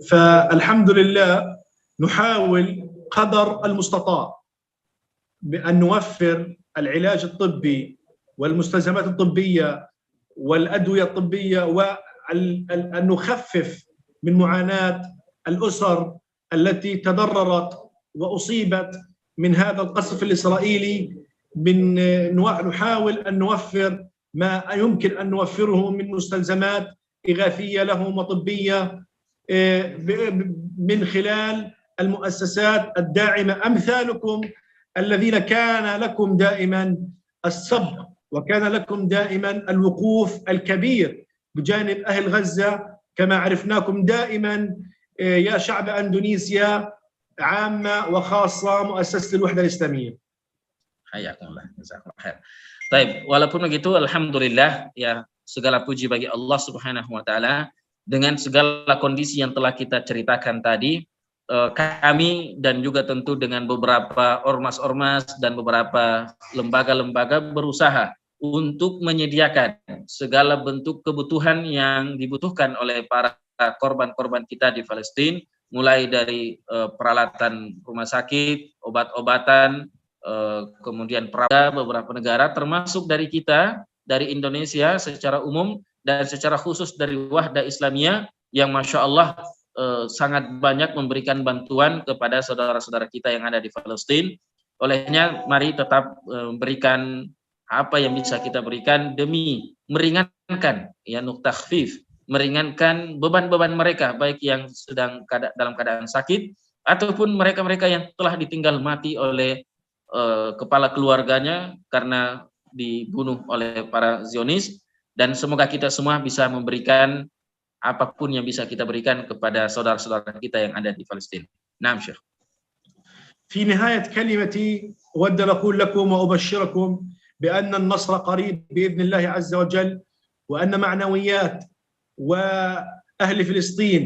فالحمد لله نحاول قدر المستطاع بأن نوفر العلاج الطبي والمستلزمات الطبية والأدوية الطبية، وأن نخفف من معاناة الأسر التي تضررت وأصيبت من هذا القصف الإسرائيلي نحاول أن نوفر ما يمكن أن نوفره من مستلزمات إغاثية لهم وطبية من خلال المؤسسات الداعمة أمثالكم الذين كان لكم دائما السبق وكان لكم دائما الوقوف الكبير بجانب أهل غزة كما عرفناكم دائما يا شعب أندونيسيا عامة وخاصة مؤسسة الوحدة الإسلامية. Hayakumullah, jazakumullah khair. Baik, walaupun begitu alhamdulillah ya segala puji bagi Allah Subhanahu wa taala dengan segala kondisi yang telah kita ceritakan tadi, kami dan juga tentu dengan beberapa ormas-ormas dan beberapa lembaga-lembaga berusaha untuk menyediakan segala bentuk kebutuhan yang dibutuhkan oleh para korban-korban kita di Palestina, mulai dari peralatan rumah sakit, obat-obatan, kemudian beberapa negara termasuk dari kita, dari Indonesia secara umum dan secara khusus dari Wahda Islamiyah yang Masya Allah sangat banyak memberikan bantuan kepada saudara-saudara kita yang ada di Palestina. Olehnya mari tetap memberikan apa yang bisa kita berikan demi meringankan ya takhfif, meringankan beban-beban mereka baik yang sedang dalam keadaan sakit ataupun mereka-mereka yang telah ditinggal mati oleh kepala keluarganya karena dibunuh oleh para Zionis, dan semoga kita semua bisa memberikan apapun yang bisa kita berikan kepada saudara-saudara kita yang ada di Palestina. Naam Syekh. في نهاية كلمتي أود أن أقول لكم وأبشركم بأن النصر قريب بإذن الله عز وجل، وأن معنويات وأهل فلسطين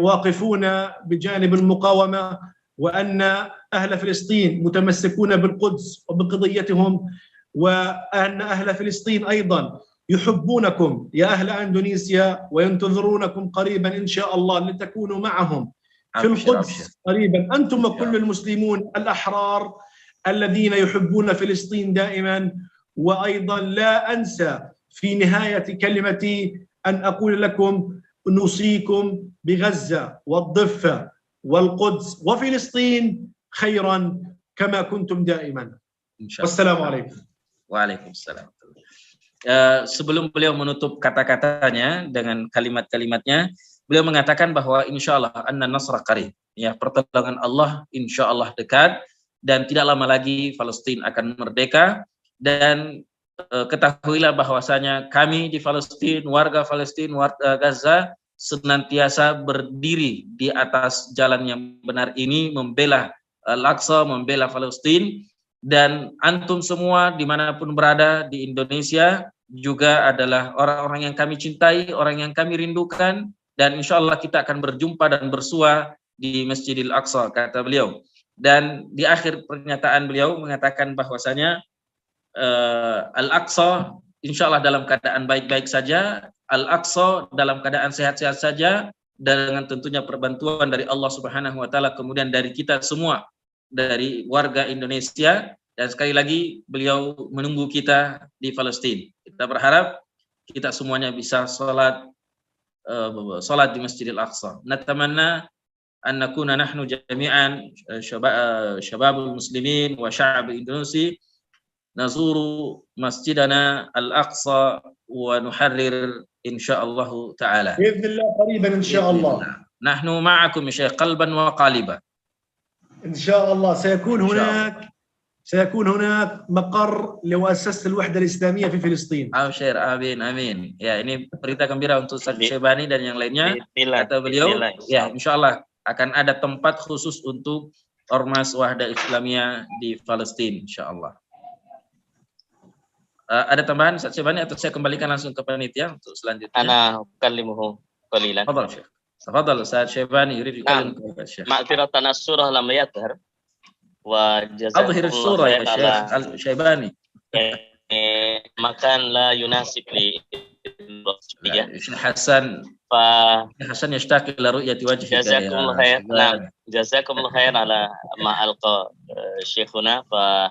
واقفون بجانب المقاومة، وأن أهل فلسطين متمسكون بالقدس وبقضيتهم، وأن أهل فلسطين أيضا يحبونكم يا أهل أندونيسيا وينتظرونكم قريبا إن شاء الله لتكونوا معهم في القدس قريبا، أنتم وكل المسلمون الأحرار الذين يحبون فلسطين دائما. وأيضا لا أنسى في نهاية كلمتي أن أقول لكم نوصيكم بغزة والضفة والقدس وفلسطين خيرا كما كنتم دائما. والسلام عليكم. Waalaikumsalam. Sebelum beliau menutup kata-katanya dengan kalimat-kalimatnya, beliau mengatakan bahwa insyaallah anna nasra qarib, ya pertolongan Allah insyaallah dekat dan tidak lama lagi Palestina akan merdeka. Dan ketahuilah bahwasanya kami di Palestina, warga Palestina, warga Gaza senantiasa berdiri di atas jalan yang benar ini, membela Al-Aqsa, membela Palestina. Dan antum semua dimanapun berada di Indonesia juga adalah orang-orang yang kami cintai, orang yang kami rindukan, dan insya Allah kita akan berjumpa dan bersua di Masjidil Aqsa, kata beliau. Dan di akhir pernyataan beliau mengatakan bahwasanya Al-Aqsa insya Allah dalam keadaan baik-baik saja, Al-Aqsa dalam keadaan sehat-sehat saja, dengan tentunya perbantuan dari Allah Subhanahu wa taala, kemudian dari kita semua, dari warga Indonesia. Dan sekali lagi beliau menunggu kita di Palestina. Kita berharap kita semuanya bisa salat di Masjidil Aqsa. Natamanna an nakuna nahnu jami'an syababul muslimin wa sya'ab Indonesia nazuru masjidana Al-Aqsa wa nuharrir insyaallah taala. Biiznillah qariban insyaallah. Nahnu ma'akum Syekh qalban wa qaliban. insyaallah سيكون هناك مقر لمؤسسة الوحدة الإسلامية في فلسطين. Abshir, amin, amin. Ya, ini berita gembira untuk Ustaz Syebani dan yang lainnya. Kata beliau, ya insyaallah akan ada tempat khusus untuk Ormas Wahda Islamiyah di Palestina, insyaallah. Ada tambahan Ustaz Syebani atau saya kembalikan langsung ke panitia untuk selanjutnya? Ana ukallimuhu qalilan. Tafadhal Syekh. Tafadhal Ustaz Syebani, yurid yukallim Syekh. Ma'firatan as-surah lam yadhhar wa Adhhir as-surah ya Syekh Syebani. Makan la yunasib li Hasan Hasan yashtaqi ila ru'yati wajhika. Jazakumullah khair. Nah, jazakumullah khair ala ma alqa syekhuna, fa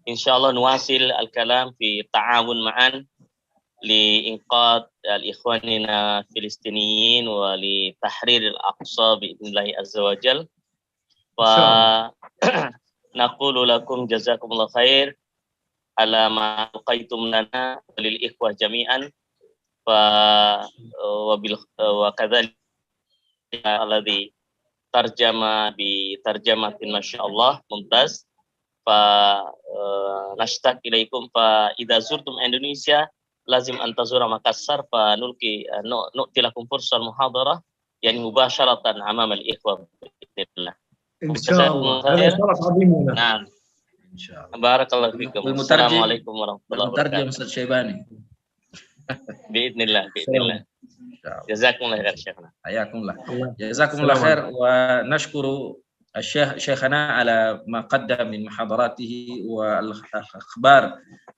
insyaallah nuwasil al-kalam fi ta'awun ma'an لإنقاذ الإخواننا الفلسطينيين ولتحرير الأقصى بإذن الله عز وجل. فنقول لكم جزاكم الله خير على ما ألقيتم لنا وللإخوة جميعا. وكذلك الذي ترجم بترجمة ما شاء الله ممتاز. فنشتاق إليكم. فإذا زرتم إندونيسيا لازم أن تزور مكسر نؤتي لكم فرصة المحاضرة يعني مباشرة أمام الإخوة بإذن الله. إن شاء الله. هذا شرف عظيم لنا. نعم. إن شاء الله. بارك الله فيكم. السلام عليكم ورحمة الله والمترجم وبركاته. أستاذ شيباني. بإذن الله بإذن الله. جزاكم الله خير شيخنا. حياكم الله. جزاكم الله خير. ونشكر شيخنا على ما قدم من محاضراته والأخبار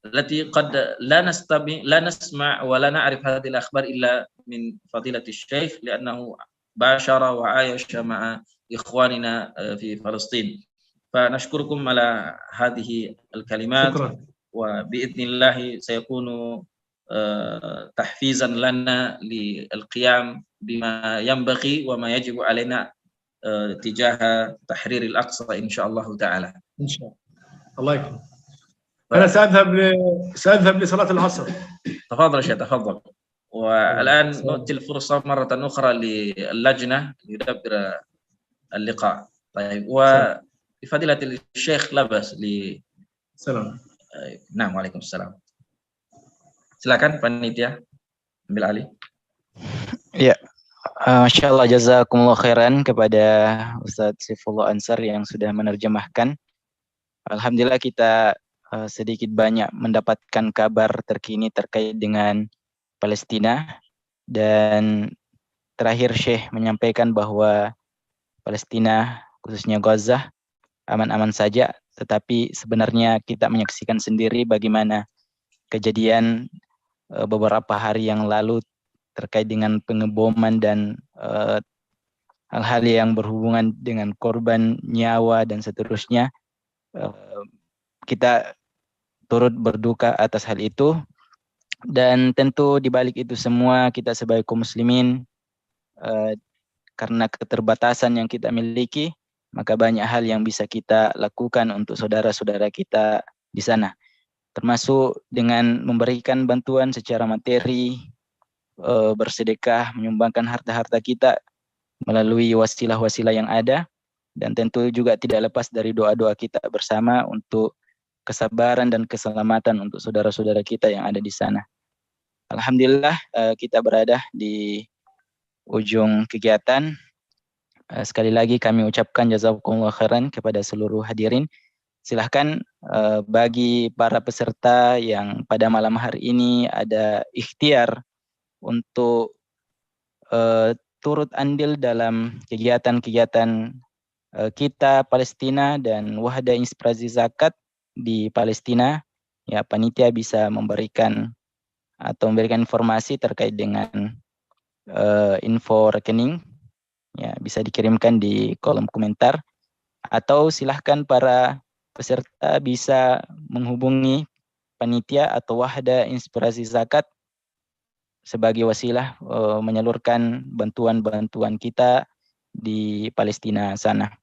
التي قد لا نسمع ولا نعرف هذه الأخبار إلا من فضيلة الشيخ، لأنه باشر وعايش مع إخواننا في فلسطين. فنشكركم على هذه الكلمات. شكرا. وبإذن الله سيكون تحفيزا لنا للقيام بما ينبغي وما يجب علينا تجاه تحرير الأقصى إن شاء الله تعالى. إن شاء الله. الله يكرمك. أنا سأذهب لصلاة العصر. تفضل شيخ تفضل. والآن نؤتي الفرصة مرة أخرى للجنة ليدبر اللقاء. طيب وبفضيلة الشيخ لبس سلام. نعم وعليكم السلام. Silakan panitia ambil alih. Ya, Masya Allah, jazakumullah khairan kepada Ustadz Saifullah Ansar yang sudah menerjemahkan. Alhamdulillah kita sedikit banyak mendapatkan kabar terkini terkait dengan Palestina, dan terakhir Syekh menyampaikan bahwa Palestina khususnya Gaza aman-aman saja, tetapi sebenarnya kita menyaksikan sendiri bagaimana kejadian beberapa hari yang lalu terkait dengan pengeboman dan hal-hal yang berhubungan dengan korban nyawa dan seterusnya. Kita turut berduka atas hal itu, dan tentu di balik itu semua kita sebagai kaum muslimin karena keterbatasan yang kita miliki, maka banyak hal yang bisa kita lakukan untuk saudara-saudara kita di sana, termasuk dengan memberikan bantuan secara materi, bersedekah, menyumbangkan harta-harta kita melalui wasilah-wasilah yang ada, dan tentu juga tidak lepas dari doa-doa kita bersama untuk kesabaran dan keselamatan untuk saudara-saudara kita yang ada di sana. Alhamdulillah kita berada di ujung kegiatan. Sekali lagi kami ucapkan jazakumullah khairan kepada seluruh hadirin. Silahkan bagi para peserta yang pada malam hari ini ada ikhtiar untuk turut andil dalam kegiatan-kegiatan kita Palestina dan Wahda Inspirasi Zakat di Palestina, ya panitia bisa memberikan informasi terkait dengan info rekening, ya bisa dikirimkan di kolom komentar, atau silahkan para peserta bisa menghubungi panitia atau Wahda Inspirasi Zakat sebagai wasilah menyalurkan bantuan-bantuan kita di Palestina sana.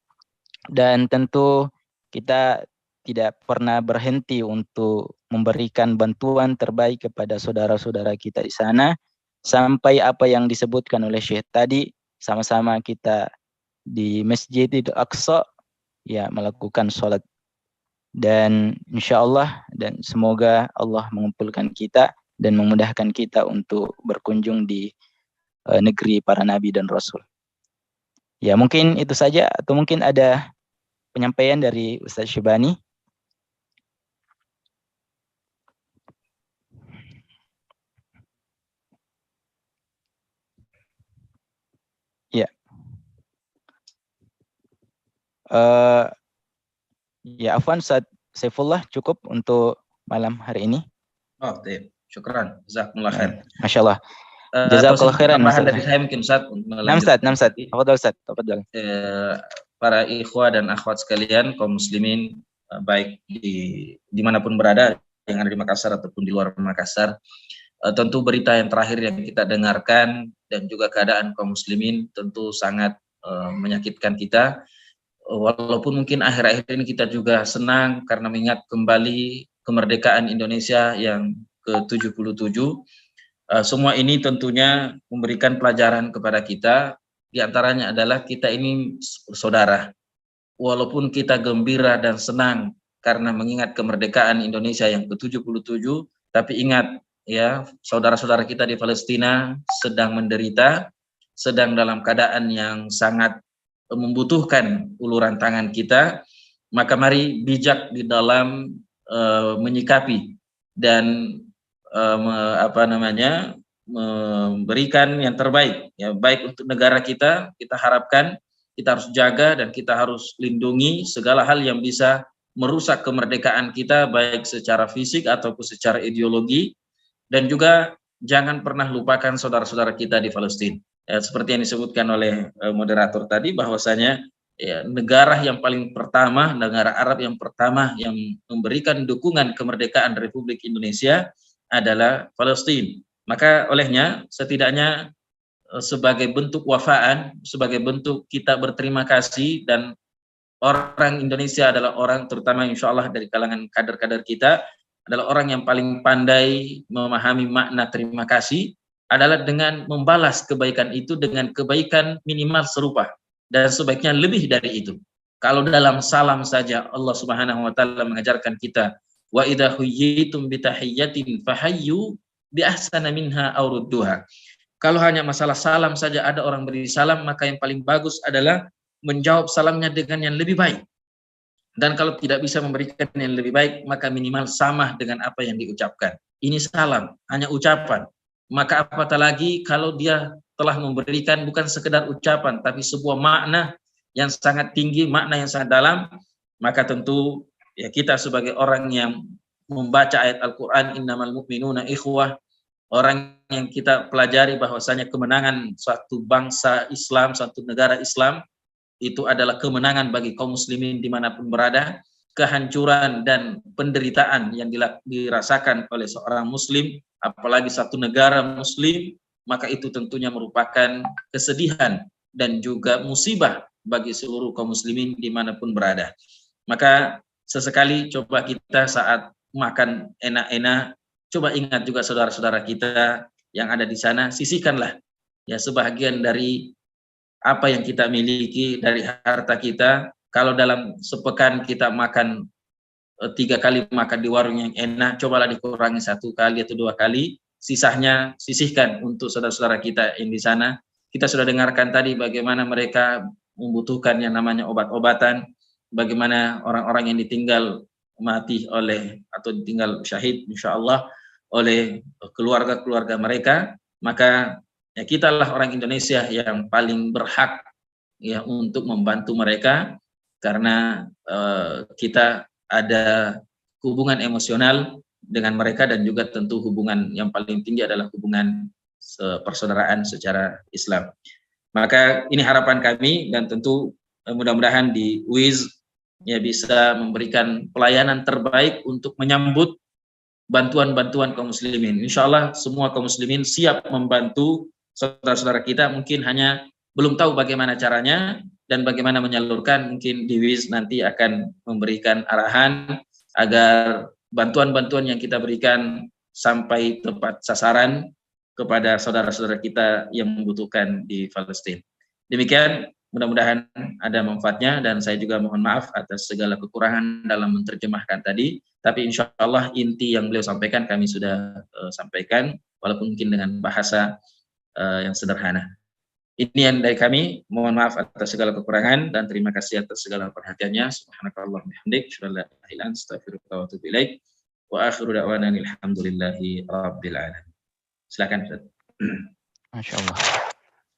Dan tentu kita tidak pernah berhenti untuk memberikan bantuan terbaik kepada saudara-saudara kita di sana, sampai apa yang disebutkan oleh Syekh tadi, sama-sama kita di Masjidil Aqsa ya melakukan sholat. Dan insya Allah dan semoga Allah mengumpulkan kita dan memudahkan kita untuk berkunjung di negeri para nabi dan rasul. Ya mungkin itu saja, atau mungkin ada penyampaian dari Ustaz Syibani. Ya. Ya afwan Ustaz Saifullah, cukup untuk malam hari ini. Oh, syukran. Jazakumullah khair. Masya Allah. Jazakallah khairan. Tambahan dari saya mungkin Ustaz. Nam Ustaz. Tafadhol Ustaz. Tafadhol. Para ikhwah dan akhwat sekalian, kaum muslimin baik dimanapun berada, yang ada di Makassar ataupun di luar Makassar, Tentu berita yang terakhir yang kita dengarkan dan juga keadaan kaum muslimin tentu sangat menyakitkan kita. Walaupun mungkin akhir-akhir ini kita juga senang karena mengingat kembali kemerdekaan Indonesia yang ke-77. Semua ini tentunya memberikan pelajaran kepada kita. Di antaranya adalah kita ini saudara. Walaupun kita gembira dan senang karena mengingat kemerdekaan Indonesia yang ke-77, tapi ingat ya, saudara-saudara kita di Palestina sedang menderita, sedang dalam keadaan yang sangat membutuhkan uluran tangan kita. Maka mari bijak di dalam menyikapi dan memberikan yang terbaik ya, baik untuk negara kita. Kita harapkan kita harus jaga dan kita harus lindungi segala hal yang bisa merusak kemerdekaan kita, baik secara fisik ataupun secara ideologi. Dan juga jangan pernah lupakan saudara-saudara kita di Palestina. Ya, seperti yang disebutkan oleh moderator tadi, bahwasanya ya, negara yang paling pertama, negara Arab yang pertama yang memberikan dukungan kemerdekaan Republik Indonesia adalah Palestina. Maka olehnya setidaknya sebagai bentuk wafaan, sebagai bentuk kita berterima kasih, dan orang Indonesia adalah orang, terutama insya Allah dari kalangan kader-kader kita, adalah orang yang paling pandai memahami makna terima kasih, adalah dengan membalas kebaikan itu dengan kebaikan minimal serupa, dan sebaiknya lebih dari itu. Kalau dalam salam saja Allah Subhanahu wa taala mengajarkan kita, wa idza huyyitum bi tahiyyatin fahayyu bi ahsana minha aw rudduha. Kalau hanya masalah salam saja ada orang beri salam, maka yang paling bagus adalah menjawab salamnya dengan yang lebih baik. Dan kalau tidak bisa memberikan yang lebih baik, maka minimal sama dengan apa yang diucapkan. Ini salam, hanya ucapan. Maka apatah lagi kalau dia telah memberikan bukan sekedar ucapan, tapi sebuah makna yang sangat tinggi, makna yang sangat dalam. Maka tentu ya, kita sebagai orang yang membaca ayat Al-Quran, innamal mu'minuna ikhwah, orang yang kita pelajari bahwasanya kemenangan suatu bangsa Islam, suatu negara Islam, itu adalah kemenangan bagi kaum muslimin dimanapun berada. Kehancuran dan penderitaan yang dirasakan oleh seorang muslim, apalagi satu negara muslim, maka itu tentunya merupakan kesedihan dan juga musibah bagi seluruh kaum muslimin dimanapun berada. Maka sesekali coba kita saat makan enak-enak, coba ingat juga saudara-saudara kita yang ada di sana, sisihkanlah ya sebahagian dari apa yang kita miliki, dari harta kita. Kalau dalam sepekan kita makan 3 kali makan di warung yang enak, cobalah dikurangi 1 kali atau 2 kali, sisanya sisihkan untuk saudara-saudara kita yang di sana. Kita sudah dengarkan tadi bagaimana mereka membutuhkan yang namanya obat-obatan, bagaimana orang-orang yang ditinggal mati oleh atau ditinggal syahid insyaallah oleh keluarga-keluarga mereka. Maka ya, kitalah orang Indonesia yang paling berhak ya untuk membantu mereka, karena kita ada hubungan emosional dengan mereka, dan juga tentu hubungan yang paling tinggi adalah hubungan persaudaraan secara Islam. Maka ini harapan kami, dan tentu mudah-mudahan di UIS ya bisa memberikan pelayanan terbaik untuk menyambut bantuan-bantuan kaum muslimin. Insya Allah semua kaum muslimin siap membantu saudara-saudara kita, mungkin hanya belum tahu bagaimana caranya dan bagaimana menyalurkan. Mungkin di WIS nanti akan memberikan arahan agar bantuan-bantuan yang kita berikan sampai tepat sasaran kepada saudara-saudara kita yang membutuhkan di Palestina. Demikian, mudah-mudahan ada manfaatnya, dan saya juga mohon maaf atas segala kekurangan dalam menerjemahkan tadi. Tapi insya Allah inti yang beliau sampaikan kami sudah sampaikan, walaupun mungkin dengan bahasa yang sederhana. Ini yang dari kami. Mohon maaf atas segala kekurangan, dan terima kasih atas segala perhatiannya. Subhanakallahumma bihamdik, asyhadu an la ilaha illa anta, astaghfiruka wa atubu ilaik. Wa akhiru da'wana alhamdulillahi rabbil alamin. Silakan Ustaz. Masyaallah.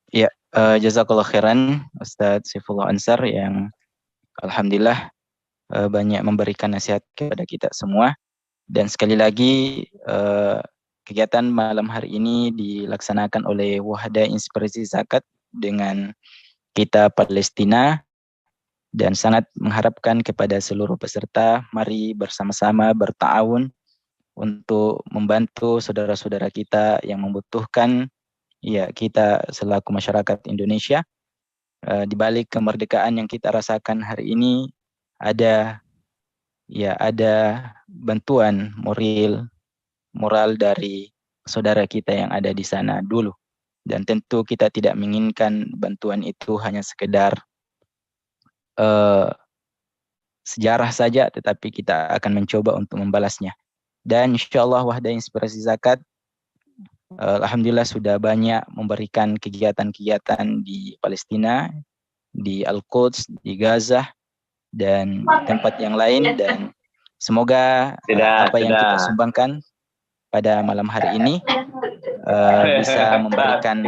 Ya, jazakallah khairan Ustadz Saifullah Ansar yang alhamdulillah banyak memberikan nasihat kepada kita semua. Dan sekali lagi kegiatan malam hari ini dilaksanakan oleh Wahda Inspirasi Zakat dengan kita Palestina, dan sangat mengharapkan kepada seluruh peserta, mari bersama-sama berta'awun untuk membantu saudara-saudara kita yang membutuhkan. Ya, kita selaku masyarakat Indonesia, di balik kemerdekaan yang kita rasakan hari ini ada bantuan moral dari saudara kita yang ada di sana dulu. Dan tentu kita tidak menginginkan bantuan itu hanya sekedar sejarah saja, tetapi kita akan mencoba untuk membalasnya. Dan insyaallah Wahda Inspirasi Zakat alhamdulillah sudah banyak memberikan kegiatan-kegiatan di Palestina, di Al-Quds, di Gaza, dan tempat yang lain. Dan semoga apa yang kita sumbangkan pada malam hari ini bisa memberikan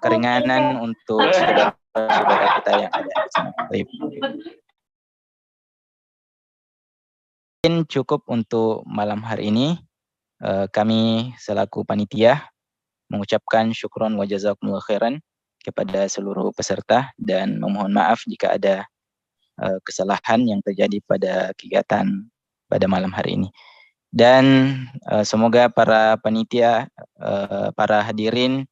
keringanan untuk saudara-saudara kita yang ada di sana. Mungkin cukup untuk malam hari ini. Kami selaku panitia mengucapkan syukron wa jazakumullah khairan kepada seluruh peserta dan memohon maaf jika ada kesalahan yang terjadi pada kegiatan pada malam hari ini. Dan semoga para panitia, para hadirin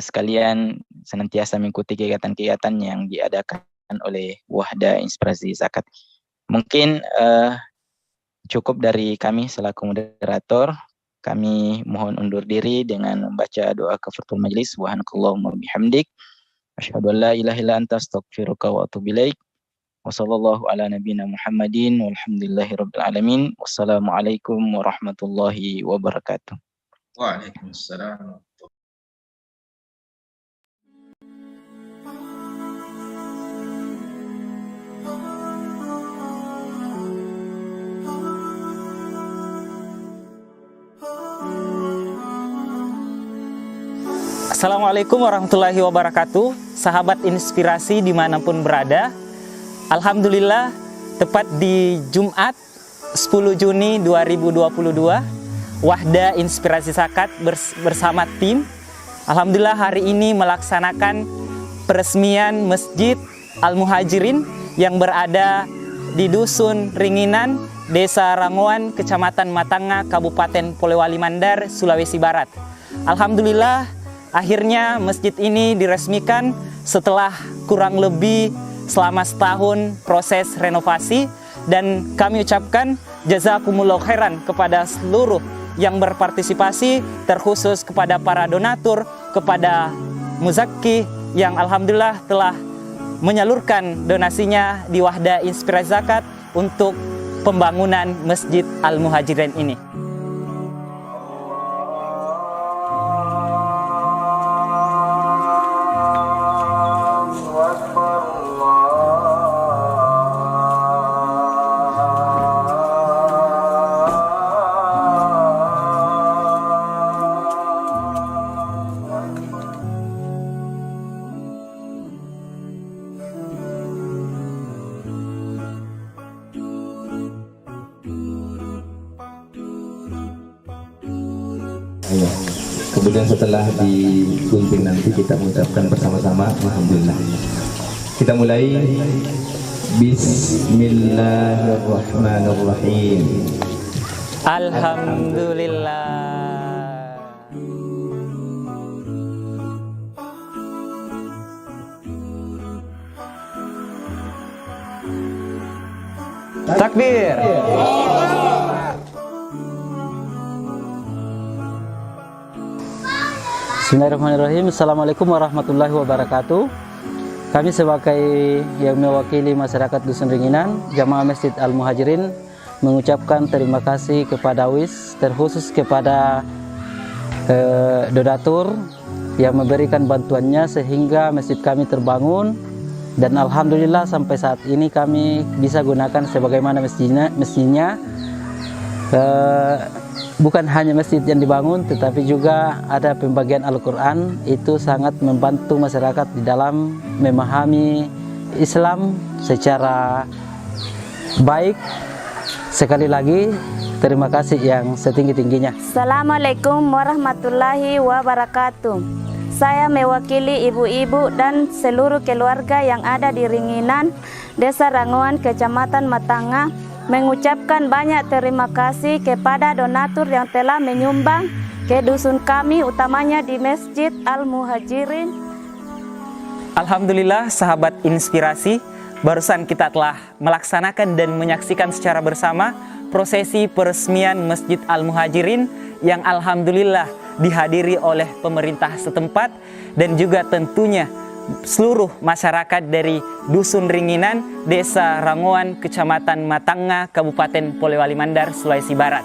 sekalian senantiasa mengikuti kegiatan-kegiatan yang diadakan oleh Wahda Inspirasi Zakat. Mungkin cukup dari kami selaku moderator. Kami mohon undur diri dengan membaca doa kafaratul majlis. Subhanakallahumma bihamdik, asyhadu an la ilaha illa anta, astaghfiruka wa atubu ilaik. Wassallallahu ala nabiyyina Muhammadin walhamdulillahi rabbil alamin. Wassalamualaikum warahmatullahi wabarakatuh. Waalaikumsalam. Assalamualaikum warahmatullahi wabarakatuh. Sahabat Inspirasi dimanapun berada, alhamdulillah tepat di Jumat 10 Juni 2022 Wahda Inspirasi Zakat bersama tim alhamdulillah hari ini melaksanakan peresmian Masjid Al-Muhajirin yang berada di Dusun Ringinan, Desa Ranguan, Kecamatan Matanga, Kabupaten Polewali Mandar, Sulawesi Barat. Alhamdulillah akhirnya masjid ini diresmikan setelah kurang lebih selama setahun proses renovasi, dan kami ucapkan jazakumullah khairan kepada seluruh yang berpartisipasi, terkhusus kepada para donatur, kepada muzakki yang alhamdulillah telah menyalurkan donasinya di Wahda Inspirasi Zakat untuk pembangunan Masjid Al-Muhajirin ini. Kemudian setelah digunting nanti kita mengucapkan bersama-sama alhamdulillah. Kita mulai. Bismillahirrahmanirrahim. Alhamdulillah. Takbir. Bismillahirrahmanirrahim. Assalamualaikum warahmatullahi wabarakatuh. Kami sebagai yang mewakili masyarakat Dusun Ringinan, Jamaah Masjid Al-Muhajirin, mengucapkan terima kasih kepada WIS, terkhusus kepada donatur yang memberikan bantuannya sehingga masjid kami terbangun, dan alhamdulillah sampai saat ini kami bisa gunakan sebagaimana mestinya. Bukan hanya masjid yang dibangun, tetapi juga ada pembagian Al-Quran. Itu sangat membantu masyarakat di dalam memahami Islam secara baik. Sekali lagi, terima kasih yang setinggi-tingginya. Assalamualaikum warahmatullahi wabarakatuh. Saya mewakili ibu-ibu dan seluruh keluarga yang ada di Ringinan, Desa Ranguan, Kecamatan Matanga, mengucapkan banyak terima kasih kepada donatur yang telah menyumbang ke dusun kami, utamanya di Masjid Al-Muhajirin. Alhamdulillah sahabat inspirasi, barusan kita telah melaksanakan dan menyaksikan secara bersama prosesi peresmian Masjid Al-Muhajirin yang alhamdulillah dihadiri oleh pemerintah setempat dan juga tentunya seluruh masyarakat dari Dusun Ringinan, Desa Ranguan, Kecamatan Matanga, Kabupaten Polewali Mandar, Sulawesi Barat.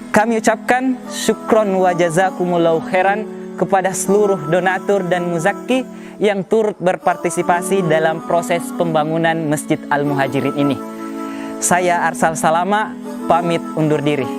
Kami ucapkan syukron wa jazakumullahu khairan kepada seluruh donatur dan muzaki yang turut berpartisipasi dalam proses pembangunan Masjid Al-Muhajirin ini. Saya Arsal Salama, pamit undur diri.